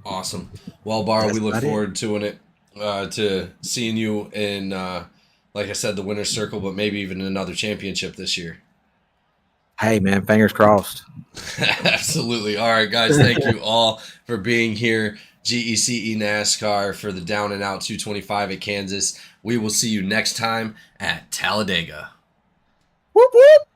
awesome. Well, Barrow, we look forward to seeing you in. Like I said, the winner's circle, but maybe even another championship this year. Hey, man, fingers crossed. Absolutely. All right, guys, thank you all for being here. GEC NASCAR for the Down and Out 225 at Kansas. We will see you next time at Talladega. Whoop, whoop.